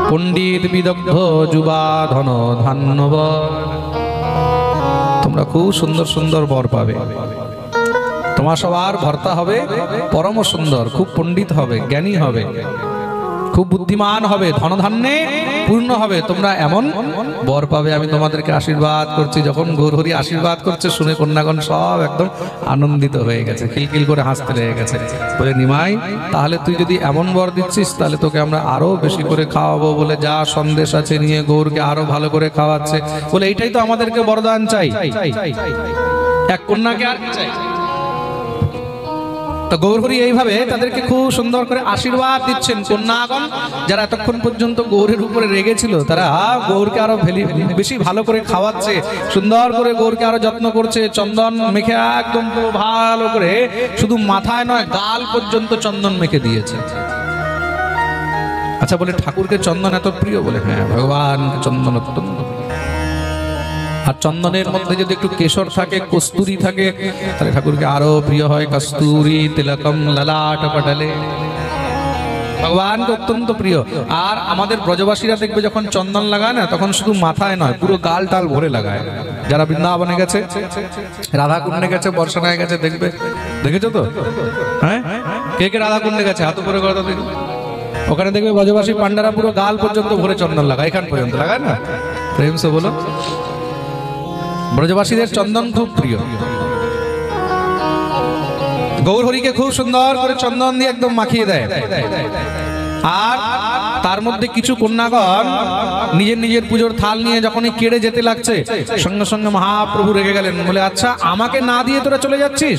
পণ্ডিত বিদগ্ধ যুবা ধন ধান্যবর। তোমরা খুব সুন্দর সুন্দর বর পাবে। তোমার সবার ভর্তা হবে পরম সুন্দর, খুব পণ্ডিত হবে, জ্ঞানী হবে, খুব বুদ্ধিমান হবে, ধনধান্যে পূর্ণ হবে। তোমরা এমন বর পাবে, আমি তোমাদেরকে আশীর্বাদ করছি। যখন গৌরহরি আশীর্বাদ করছে শুনে কন্যাগণ সব একদম আনন্দিত হয়ে গেছে, খিলখিল করে হাসতে লেগে গেছে। বলে, নিমাই তাহলে তুই যদি এমন বর দিচ্ছিস তাহলে তোকে আমরা আরো বেশি করে খাওয়াবো। বলে, যা সন্দেশ আছে নিয়ে গৌরকে আরো ভালো করে খাওয়াচ্ছে। বলে, এইটাই তো আমাদেরকে বরদান চাই, এক কন্যাকে আর চাই। তো গৌরহরি এইভাবে তাদেরকে খুব সুন্দর করে আশীর্বাদ দিচ্ছেন। কন্যাগণ যারা এতক্ষণ পর্যন্ত গৌরের উপরে রেগেছিল, তারা গৌরকে আরো বেশি ভালো করে খাওয়াচ্ছে, সুন্দর করে গৌরকে আরো যত্ন করছে। চন্দন মেখে একদম ভালো করে, শুধু মাথায় নয় গাল পর্যন্ত চন্দন মেখে দিয়েছে। আচ্ছা, বলে ঠাকুরকে চন্দন এত প্রিয়? বলে, হ্যাঁ, ভগবান চন্দন অত্যন্ত। আর চন্দনের মধ্যে যদি একটু কেশর থাকে, কস্তুরী থাকে, তাহলে ঠাকুরকে আরো প্রিয় হয়। কস্তুরী তিলকম ললাট পটলে, ভগবানকে অত্যন্ত প্রিয়। আর আমাদের ব্রজবাসীরা দেখবে যখন চন্দন লাগায় না, তখন শুধু মাথায় নয়, পুরো গাল টাল ভরে লাগায়। যারা বৃন্দাবনে গেছে, রাধাকুণ্ডে গেছে, বর্ষানায় গেছে, দেখবে, দেখেছো তো? হ্যাঁ, কে কে রাধাকুণ্ডে গেছে? হাত উপরে করে দেখবে। ওখানে দেখবে ব্রজবাসী পান্ডারা পুরো গাল পর্যন্ত ভরে চন্দন লাগায়, এখান পর্যন্ত লাগায় না? প্রেম সে বলো। ব্রজবাসীদের চন্দন খুব প্রিয়। গৌরহরিকে খুব সুন্দর করে চন্দন দিয়ে একদম মাখিয়ে দেয়। আর তার মধ্যে কিছু কন্যাগণ নিজের নিজের পুজোর থাল নিয়ে যখনই কেড়ে যেতে লাগছে, সঙ্গে সঙ্গে মহাপ্রভু রেগে গেলেন। বলে, আচ্ছা আমাকে না দিয়ে তোরা চলে যাচ্ছিস?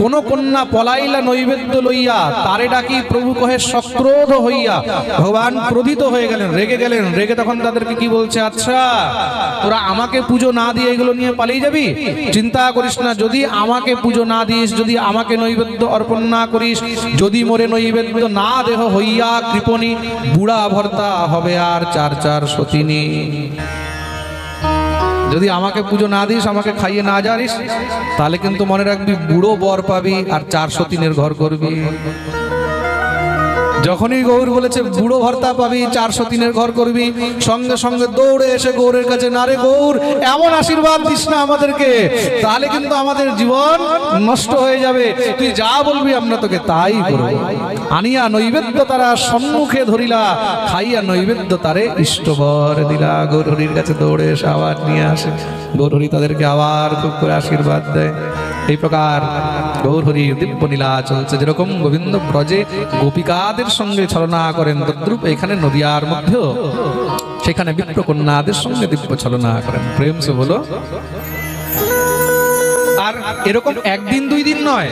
কোন কন্যা পলাইলা নৈবেদ্য লইয়া, তারে ডাকি প্রভু কহে সক্রোধ হইয়া। ভগবান ক্রোধিত হয়ে গেলেন, রেগে গেলেন। রেগে তখন তাদেরকে কি বলছে, আচ্ছা তোরা আমাকে পুজো না দিয়ে এগুলো নিয়ে পালিয়ে যাবি? চিন্তা করিস না, যদি আমাকে পুজো না দিস, যদি আমাকে নৈবেদ্য অর্পণ না করিস, যদি মোরে নৈবেদ্য না দেহ হইয়া কৃপণী, বুড়া ভর্তা হবে আর চার চার সতিনী। যদি আমাকে পুজো না দিস, আমাকে খাইয়ে না জানিস, তাহলে কিন্তু মনে রাখবি বুড়ো বর পাবি আর 403 ঘর করবি। যখনই গৌর বলেছে বুড়ো ভর্তা পাবি, 403 ঘর করবি, সঙ্গে সঙ্গে দৌড়ে এসে গৌরের কাছে, না রে গৌর, এমন আশীর্বাদ দিস না আমাদেরকে, তাহলে কিন্তু আমাদের জীবন নষ্ট হয়ে যাবে। তুই যা বলবি আমরা তোকে তাই করব। আনিয়া নৈবেদ্য তারা সম্মুখে ধরিলা, খাইয়া নৈবেদ্য তারে ইষ্টবর দিলা। গৌরহরির কাছে দৌড়ে এসে আবার নিয়ে আসে। গৌরহরি তাদেরকে আবার খুব করে আশীর্বাদ দেয়। এই প্রকার গৌরহরির দিব্য লীলা চলছে। যেরকম গোবিন্দ ব্রজে গোপিকাদের সঙ্গে ছলনা করেন, তদ্রূপ এখানে নদিয়ার মধ্যেও সেখানে বিপ্রকন্যাদের সঙ্গে দিব্য ছলনা করেন। প্রেম সে বলো। আর এরকম একদিন দুই দিন নয়,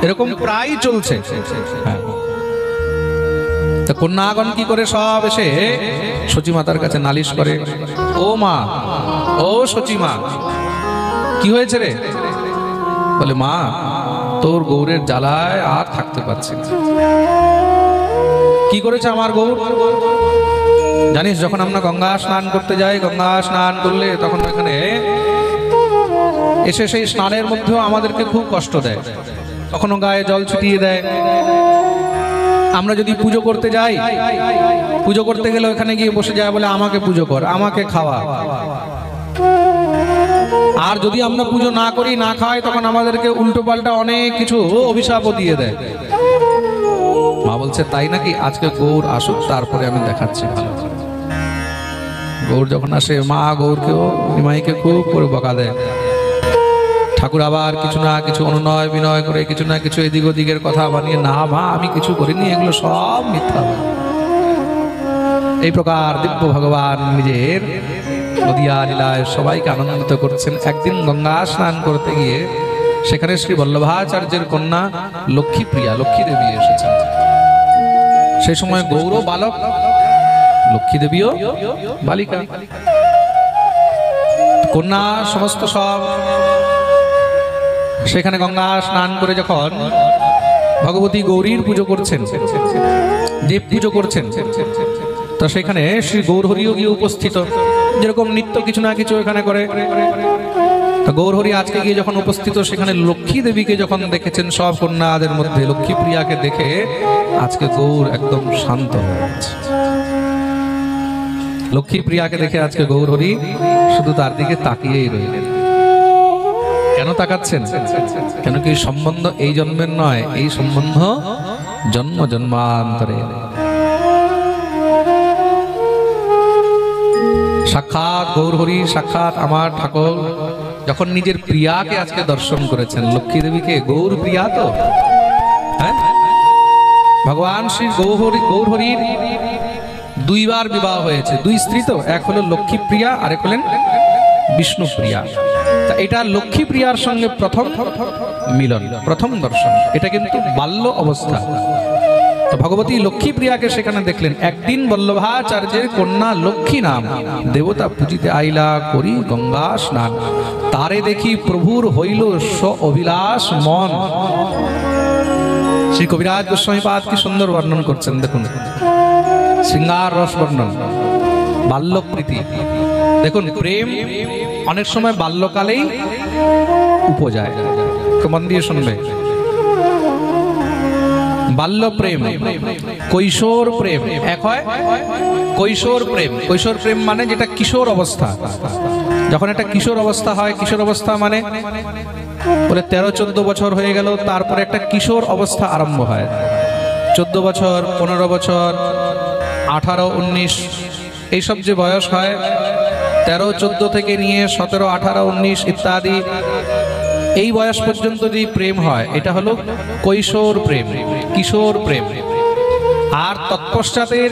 এরকম প্রায় চলছে। কন্যাগণ কি করে সব এসে সচিমাতার কাছে নালিশ করে, ও মা, ও সচিমা, কি হয়েছে রে? বলে, মা তোর গৌরের জ্বালায় আর থাকতে পারছি না। কি করেছে আমার গৌর? জানিস, যখন আমরা গঙ্গা স্নান করতে যাই, গঙ্গা স্নান করলে তখন এখানে এসে সেই স্নানের মধ্যেও আমাদেরকে খুব কষ্ট দেয়। কখনো গায়ে জল ছিটিয়ে দেয়। আমরা যদি পুজো করতে যাই, পুজো করতে গেলে ওখানে গিয়ে বসে যায়, বলে আমাকে পুজো কর, আমাকে খাওয়া। আর যদি আমরা পুজো না করি, না খাওয়াই, তখন আমাদেরকে উল্টো পাল্টা অনেক কিছু অভিশাপও দিয়ে দেয়। মা বলছে, তাই নাকি? আজকে গৌর আসুক, তারপরে আমি দেখাচ্ছি। গৌর যখন আসে, মা গৌরকেও নিমাইকে খুব করে বকা দেয়। ঠাকুর আবার কিছু না কিছু অনুনয় বিনয় করে, কিছু না কিছু এদিক ওদিকের কথা বানিয়ে, না মা আমি কিছু করিনি, এগুলো সব মিথ্যা। এই প্রকার দিব্য ভগবান নিজের নদিয়া লীলায় সবাইকে আনন্দিত করছেন। একদিন গঙ্গা স্নান করতে গিয়ে সেখানে শ্রী বল্লভাচার্যের কন্যা লক্ষ্মীপ্রিয়া, লক্ষ্মী দেবী এসেছেন। সেই সময় গৌর বালক, লক্ষ্মী দেবীও বালিকা। কন্যা সমস্ত সব সেখানে গঙ্গা স্নান করে যখন ভগবতী গৌরীর পুজো করছেন, দেব পুজো করছেন, তো সেখানে শ্রী গৌরহরিও গিয়ে উপস্থিত, যেরকম নিত্য কিছু না কিছু এখানে করে। গৌরহরি আজকে গিয়ে যখন উপস্থিত, সেখানে লক্ষ্মী দেবীকে যখন দেখেছেন সব কন্যাদের মধ্যে, লক্ষ্মী প্রিয়াকে দেখে আজকে গৌর একদম শান্ত হয়ে গেছে। লক্ষ্মী প্রিয়াকে দেখে আজকে গৌরহরি শুধু তার দিকে তাকিয়েই রইলেন। কেন তাকাচ্ছেন? কেন কি সম্বন্ধ এই জন্মের নয়, এই সম্বন্ধ জন্ম জন্মান্তরে। সাক্ষাৎ গৌরহরি, সাক্ষাৎ আমার ঠাকুর যখন নিজের প্রিয়াকে আজকে দর্শন করেছেন, লক্ষ্মী দেবীকে, গৌর প্রিয়া তো, হ্যাঁ, ভগবান শ্রী গৌরহরির দুইবার বিবাহ হয়েছে, দুই স্ত্রী তো, এক হলো লক্ষ্মী প্রিয়া আর এক হলেন বিষ্ণু প্রিয়া। তা এটা লক্ষ্মী প্রিয়ার সঙ্গে প্রথম মিলন, প্রথম দর্শন। এটা কিন্তু বাল্য অবস্থা। তো ভগবতী লক্ষ্মী প্রিয়াকে সেখানে দেখলেন। একদিন বল্লভাচার্যের কন্যা লক্ষ্মী নাম, দেবতা পুজিতে আইলা করি গঙ্গা স্নান, তারে দেখি প্রভুর হইল স্ব অভিলাষ মন। শ্রী কবিরাজ গোস্বামীপাদ কি সুন্দর বর্ণন করছেন, দেখুন, শৃঙ্গার রস বর্ণন, বাল্য প্রীতি। দেখুন, প্রেম অনেক সময় বাল্যকালেই উপজায়। মন দিয়ে শুনবে, বাল্য প্রেম, কৈশোর প্রেম এক হয়। কৈশোর প্রেম, কৈশোর প্রেম মানে যেটা কিশোর অবস্থা। যখন একটা কিশোর অবস্থা হয়, কিশোর অবস্থা মানে বলে 13-14 বছর হয়ে গেল, তারপরে একটা কিশোর অবস্থা আরম্ভ হয়। 14 বছর, 15 বছর, 18-19 এইসব যে বয়স হয়, 13-14 থেকে নিয়ে 17, 18, 19 ইত্যাদি, এই বয়স পর্যন্ত যে প্রেম হয় এটা হলো কৈশোর প্রেম, কিশোর প্রেম। আর তৎপশ্চাতের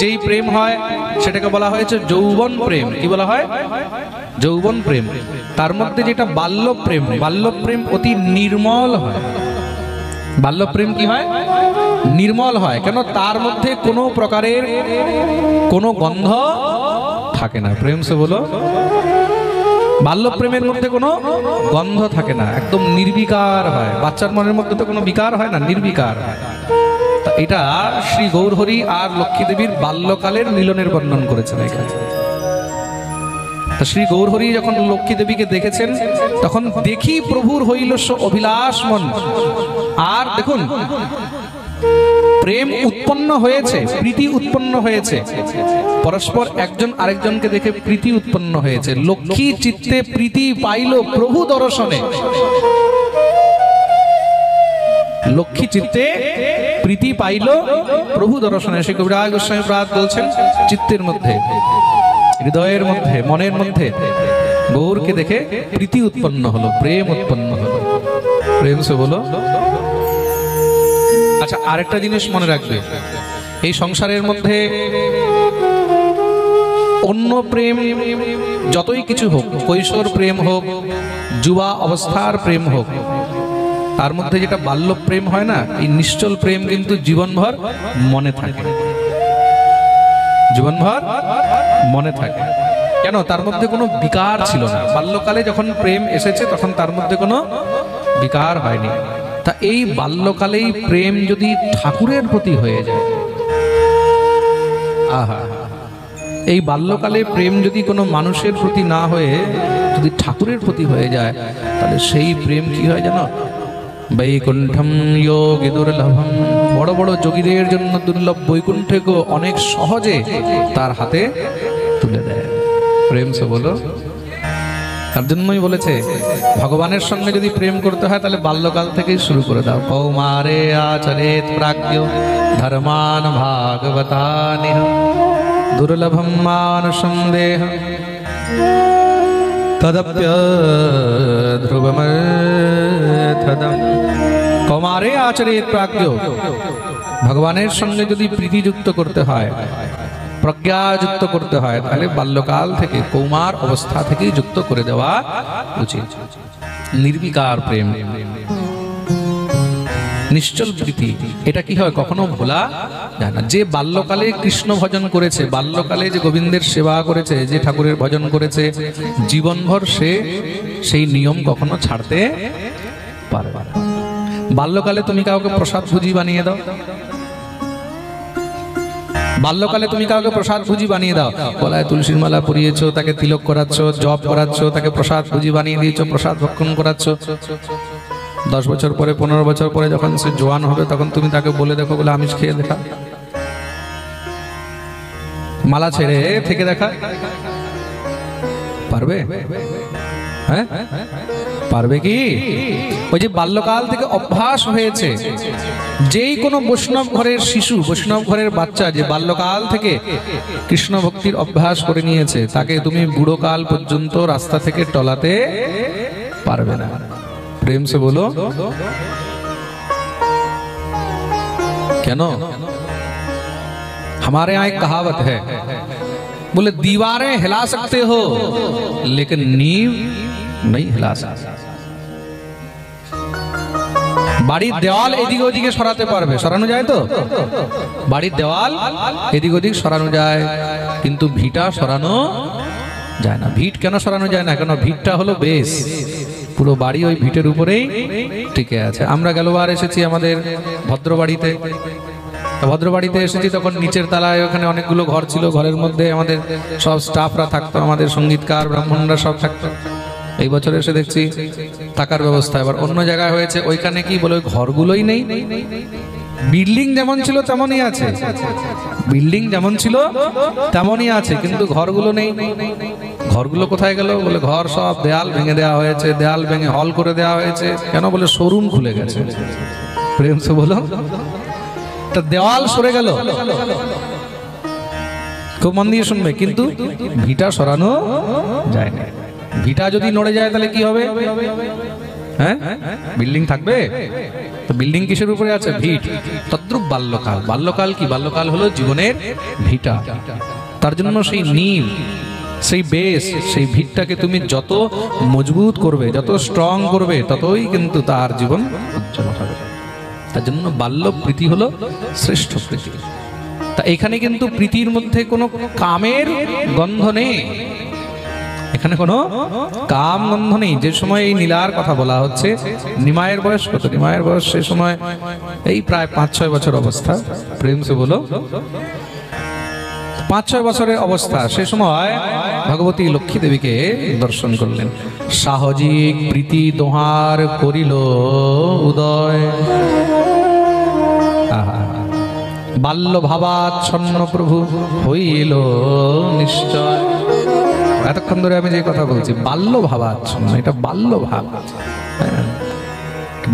যেই প্রেম হয় সেটাকে বলা হয়েছে যৌবন প্রেম। কি বলা হয়? যৌবন প্রেম। তার মধ্যে যেটা বাল্য প্রেম, বাল্য প্রেম অতি নির্মল হয়। বাল্য প্রেম কি হয়? নির্মল হয়। কেন? তার মধ্যে কোনো প্রকারের কোনো গন্ধ থাকে না। প্রেম সে বলো, বাল্য প্রেমের মধ্যে কোনো গন্ধ থাকে না, একদম নির্বিকার হয়। বাচ্চার মনের মধ্যে তো কোনো বিকার হয় না, নির্বিকার হয়। তা এটা শ্রী গৌরহরি আর লক্ষ্মী দেবীর বাল্যকালের মিলনের বর্ণন করেছেন এখানে। তা শ্রী গৌরহরি যখন লক্ষ্মী দেবীকে দেখেছেন, তখন দেখি প্রভুর হইল অভিলাষ মন। আর দেখুন, প্রেম উৎপন্ন হয়েছে, প্রীতি উৎপন্ন হয়েছে, পরস্পর একজন আরেকজনকে দেখে প্রীতি উৎপন্ন হয়েছে। লক্ষ্মী চিত্তে প্রীতি পাইল প্রভু দর্শনে। লক্ষ্মী চিত্তে প্রীতি পাইল প্রভু দর্শনে। শ্রী কবিরাজ গোস্বামী পাদ বলছেন, চিত্তের মধ্যে, হৃদয়ের মধ্যে, মনের মধ্যে গৌরকে দেখে প্রীতি উৎপন্ন হলো, প্রেম উৎপন্ন হলো। প্রেম সে বলো। আচ্ছা, আরেকটা জিনিস মনে রাখবে, এই সংসারের মধ্যে অন্য প্রেম যতই কিছু হোক, কৈশোর প্রেম হোক, যুবা অবস্থার প্রেম হোক, তার মধ্যে যেটা বাল্য প্রেম হয় না, এই নিশ্চল প্রেম কিন্তু জীবনভর মনে থাকে, জীবনভর মনে থাকে। কেন? তার মধ্যে কোনো বিকার ছিল না। বাল্যকালে যখন প্রেম এসেছে তখন তার মধ্যে কোনো বিকার হয়নি। তা এই বাল্যকালেই প্রেম যদি ঠাকুরের প্রতি হয়ে যায়, আহা, এই বাল্যকালে প্রেম যদি কোনো মানুষের প্রতি না হয়ে যদি ঠাকুরের প্রতি হয়ে যায়, তাহলে সেই প্রেম কি হয় জানো? বৈকুণ্ঠম যোগী দুর্লভম। বড় বড় যোগীদের জন্য দুর্লভ বৈকুণ্ঠকে অনেক সহজে তার হাতে তুলে দেয়। প্রেম সে বলো। তার জন্যই বলেছে, ভগবানের সঙ্গে যদি প্রেম করতে হয় তাহলে বাল্যকাল থেকেই শুরু করে দাও। কৌমারে আচরেত প্রাজ্ঞ ধর্মান ভাগবতানিহ দুর্লভম মানসম দেহ তদপ্য ধ্রুবমর্থদম। কৌমারে আচরেত প্রাজ্ঞ, ভগবানের সঙ্গে যদি প্রীতিযুক্ত করতে হয়, প্রজ্ঞাযুক্ত করতে হয়, তাহলে বাল্যকাল থেকে, কৌমার অবস্থা থেকেই যুক্ত করে দেওয়া উচিত। নির্বিকার প্রেম। নিশ্চল প্রীতি, এটা কি হয় কখনো ভোলা যায় না। যে বাল্যকালে কৃষ্ণ ভজন করেছে, বাল্যকালে যে গোবিন্দের সেবা করেছে, যে ঠাকুরের ভজন করেছে, জীবনভর সে সেই নিয়ম কখনো ছাড়তে পারবে না। বাল্যকালে তুমি কাউকে প্রসাদ ভুজি বানিয়ে দাও, বাল্যকালে তুমি কাউকে প্রসাদ ভুজি বানিয়ে দাও, গলায় তুলসীর মালা পরিয়েছো, তাকে তিলক করাচ্ছ, জপ করাচ্ছ, তাকে প্রসাদ ভুজি বানিয়ে দিয়েছো, প্রসাদ ভক্ষণ করাচ্ছ। 10 বছর পরে, 15 বছর পরে যখন সে জোয়ান হবে, তখন তুমি তাকে বলে দেখো, বলে আমিষ খেয়ে দেখা, মালা ছেড়ে থেকে দেখা, পারবে? হ্যাঁ, পারবে কি? ওই যে বাল্যকাল থেকে অভ্যাস হয়েছে, যেই কোনো বৈষ্ণব ঘরের শিশু, বৈষ্ণব ঘরের বাচ্চা যে বাল্যকাল থেকে কৃষ্ণ ভক্তির অভ্যাস করে নিয়েছে, তাকে তুমি বুড়োকাল পর্যন্ত রাস্তা থেকে টলাতে পারবে না। প্রেম সে বলো কেন? हमारे यहाँ एक कहावत है, बोले दीवारें हिला सकते हो लेकिन नींव नहीं हिला सकते। বাড়ির দেওয়াল এদিক ওদিকে সরাতে পারবে, সরানো যায় তো? বাড়ির দেওয়াল এদিক ওদিক সরানো যায়, কিন্তু ভিটা সরানো যায় না। ভিট কেন সরানো যায় না? কেন? ভিটটা হলো বেস, পুরো বাড়ি ওই ভিটের উপরেই টিকে আছে। আমরা গেলবার এসেছি আমাদের ভদ্রবাড়িতে, ভদ্রবাড়িতে এসেছি তখন নিচের তলায় ওখানে অনেকগুলো ঘর ছিল, ঘরের মধ্যে আমাদের সব স্টাফরা থাকতো, আমাদের সঙ্গীতকার ব্রাহ্মণরা সব থাকতো। এই বছর এসে দেখছি থাকার ব্যবস্থা এবার অন্য জায়গায় হয়েছে। ওইখানে কি বলে, ওই ঘরগুলোই নেই। বিল্ডিং যেমন ছিল তেমনই আছে, বিল্ডিং যেমন ছিল তেমনই আছে, কিন্তু ঘরগুলো নেই। ঘরগুলো কোথায় গেল? বলে ঘর সব দেয়াল ভেঙে দেওয়া হয়েছে, দেয়াল ভেঙে হল করে দেওয়া হয়েছে। কেন? বলে শোরুম খুলে গেছে। প্রেম সে বলো, দেওয়াল সরে গেল। খুব মন দিয়ে শুনবে, কিন্তু ভিটা সরানো যায় না। ভিটা যদি নড়ে যায় তাহলে কি হবে? হ্যাঁ, বিল্ডিং থাকবে? তো বিল্ডিং কিসের উপরে আছে? ভিট। তদ্রূপ বাল্যকাল। বাল্যকাল কি? বাল্যকাল হলো জীবনের ভিটা। তার জন্য সেই নিম, সেই বেস, সেই ভিটটাকে তুমি যত মজবুত করবে, যত স্ট্রং করবে, ততই কিন্তু তার জীবন উজ্জ্বল হবে। তার জন্য বাল্য প্রীতি হলো শ্রেষ্ঠ প্রীতি। তা এখানে কিন্তু প্রীতির মধ্যে কোনো কামের গন্ধ নেই, এখানে কোনো কাম গন্ধ নেই। যে সময় এই নীলার কথা বলা হচ্ছে, নিমায়ের বয়স কত? নিমায়ের বয়স সে সময় এই প্রায় 5-6 বছর অবস্থা। প্রেম সে বলো, 5-6 বছরের অবস্থা। সে সময় ভগবতী লক্ষ্মী দেবীকে দর্শন করলেন। সাহজিক প্রীতি দোহার করিল উদয়, বাল্য ভাবাচ্ছন্ন প্রভু হইল নিশ্চয়। এতক্ষণ ধরে আমি যে কথা বলছি, বাল্য ভাবাচ্ছন্ন, এটা বাল্য ভাব,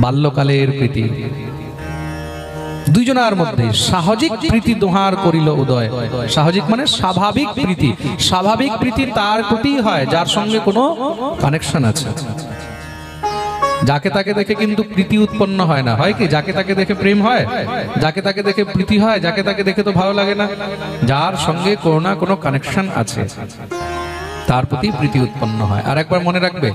বাল্যকালের প্রীতি। দুইজনের মধ্যে সাহজিক প্রীতি দোহার করিল উদয়। সাহজিক মানে স্বাভাবিক প্রীতি। স্বাভাবিক প্রীতি তার প্রতি হয় যার সঙ্গে কোনো কানেকশন আছে। যাকে তাকে দেখে কিন্তু প্রীতি উৎপন্ন হয় না। হয় কি? যাকে তাকে দেখে প্রেম হয়, যাকে তাকে দেখে প্রীতি হয়, যাকে তাকে দেখে তো ভালো লাগে না। যার সঙ্গে কোনো না কোনো কানেকশন আছে তার প্রতি প্রীতি উৎপন্ন হয়। আর একবার মনে রাখবে,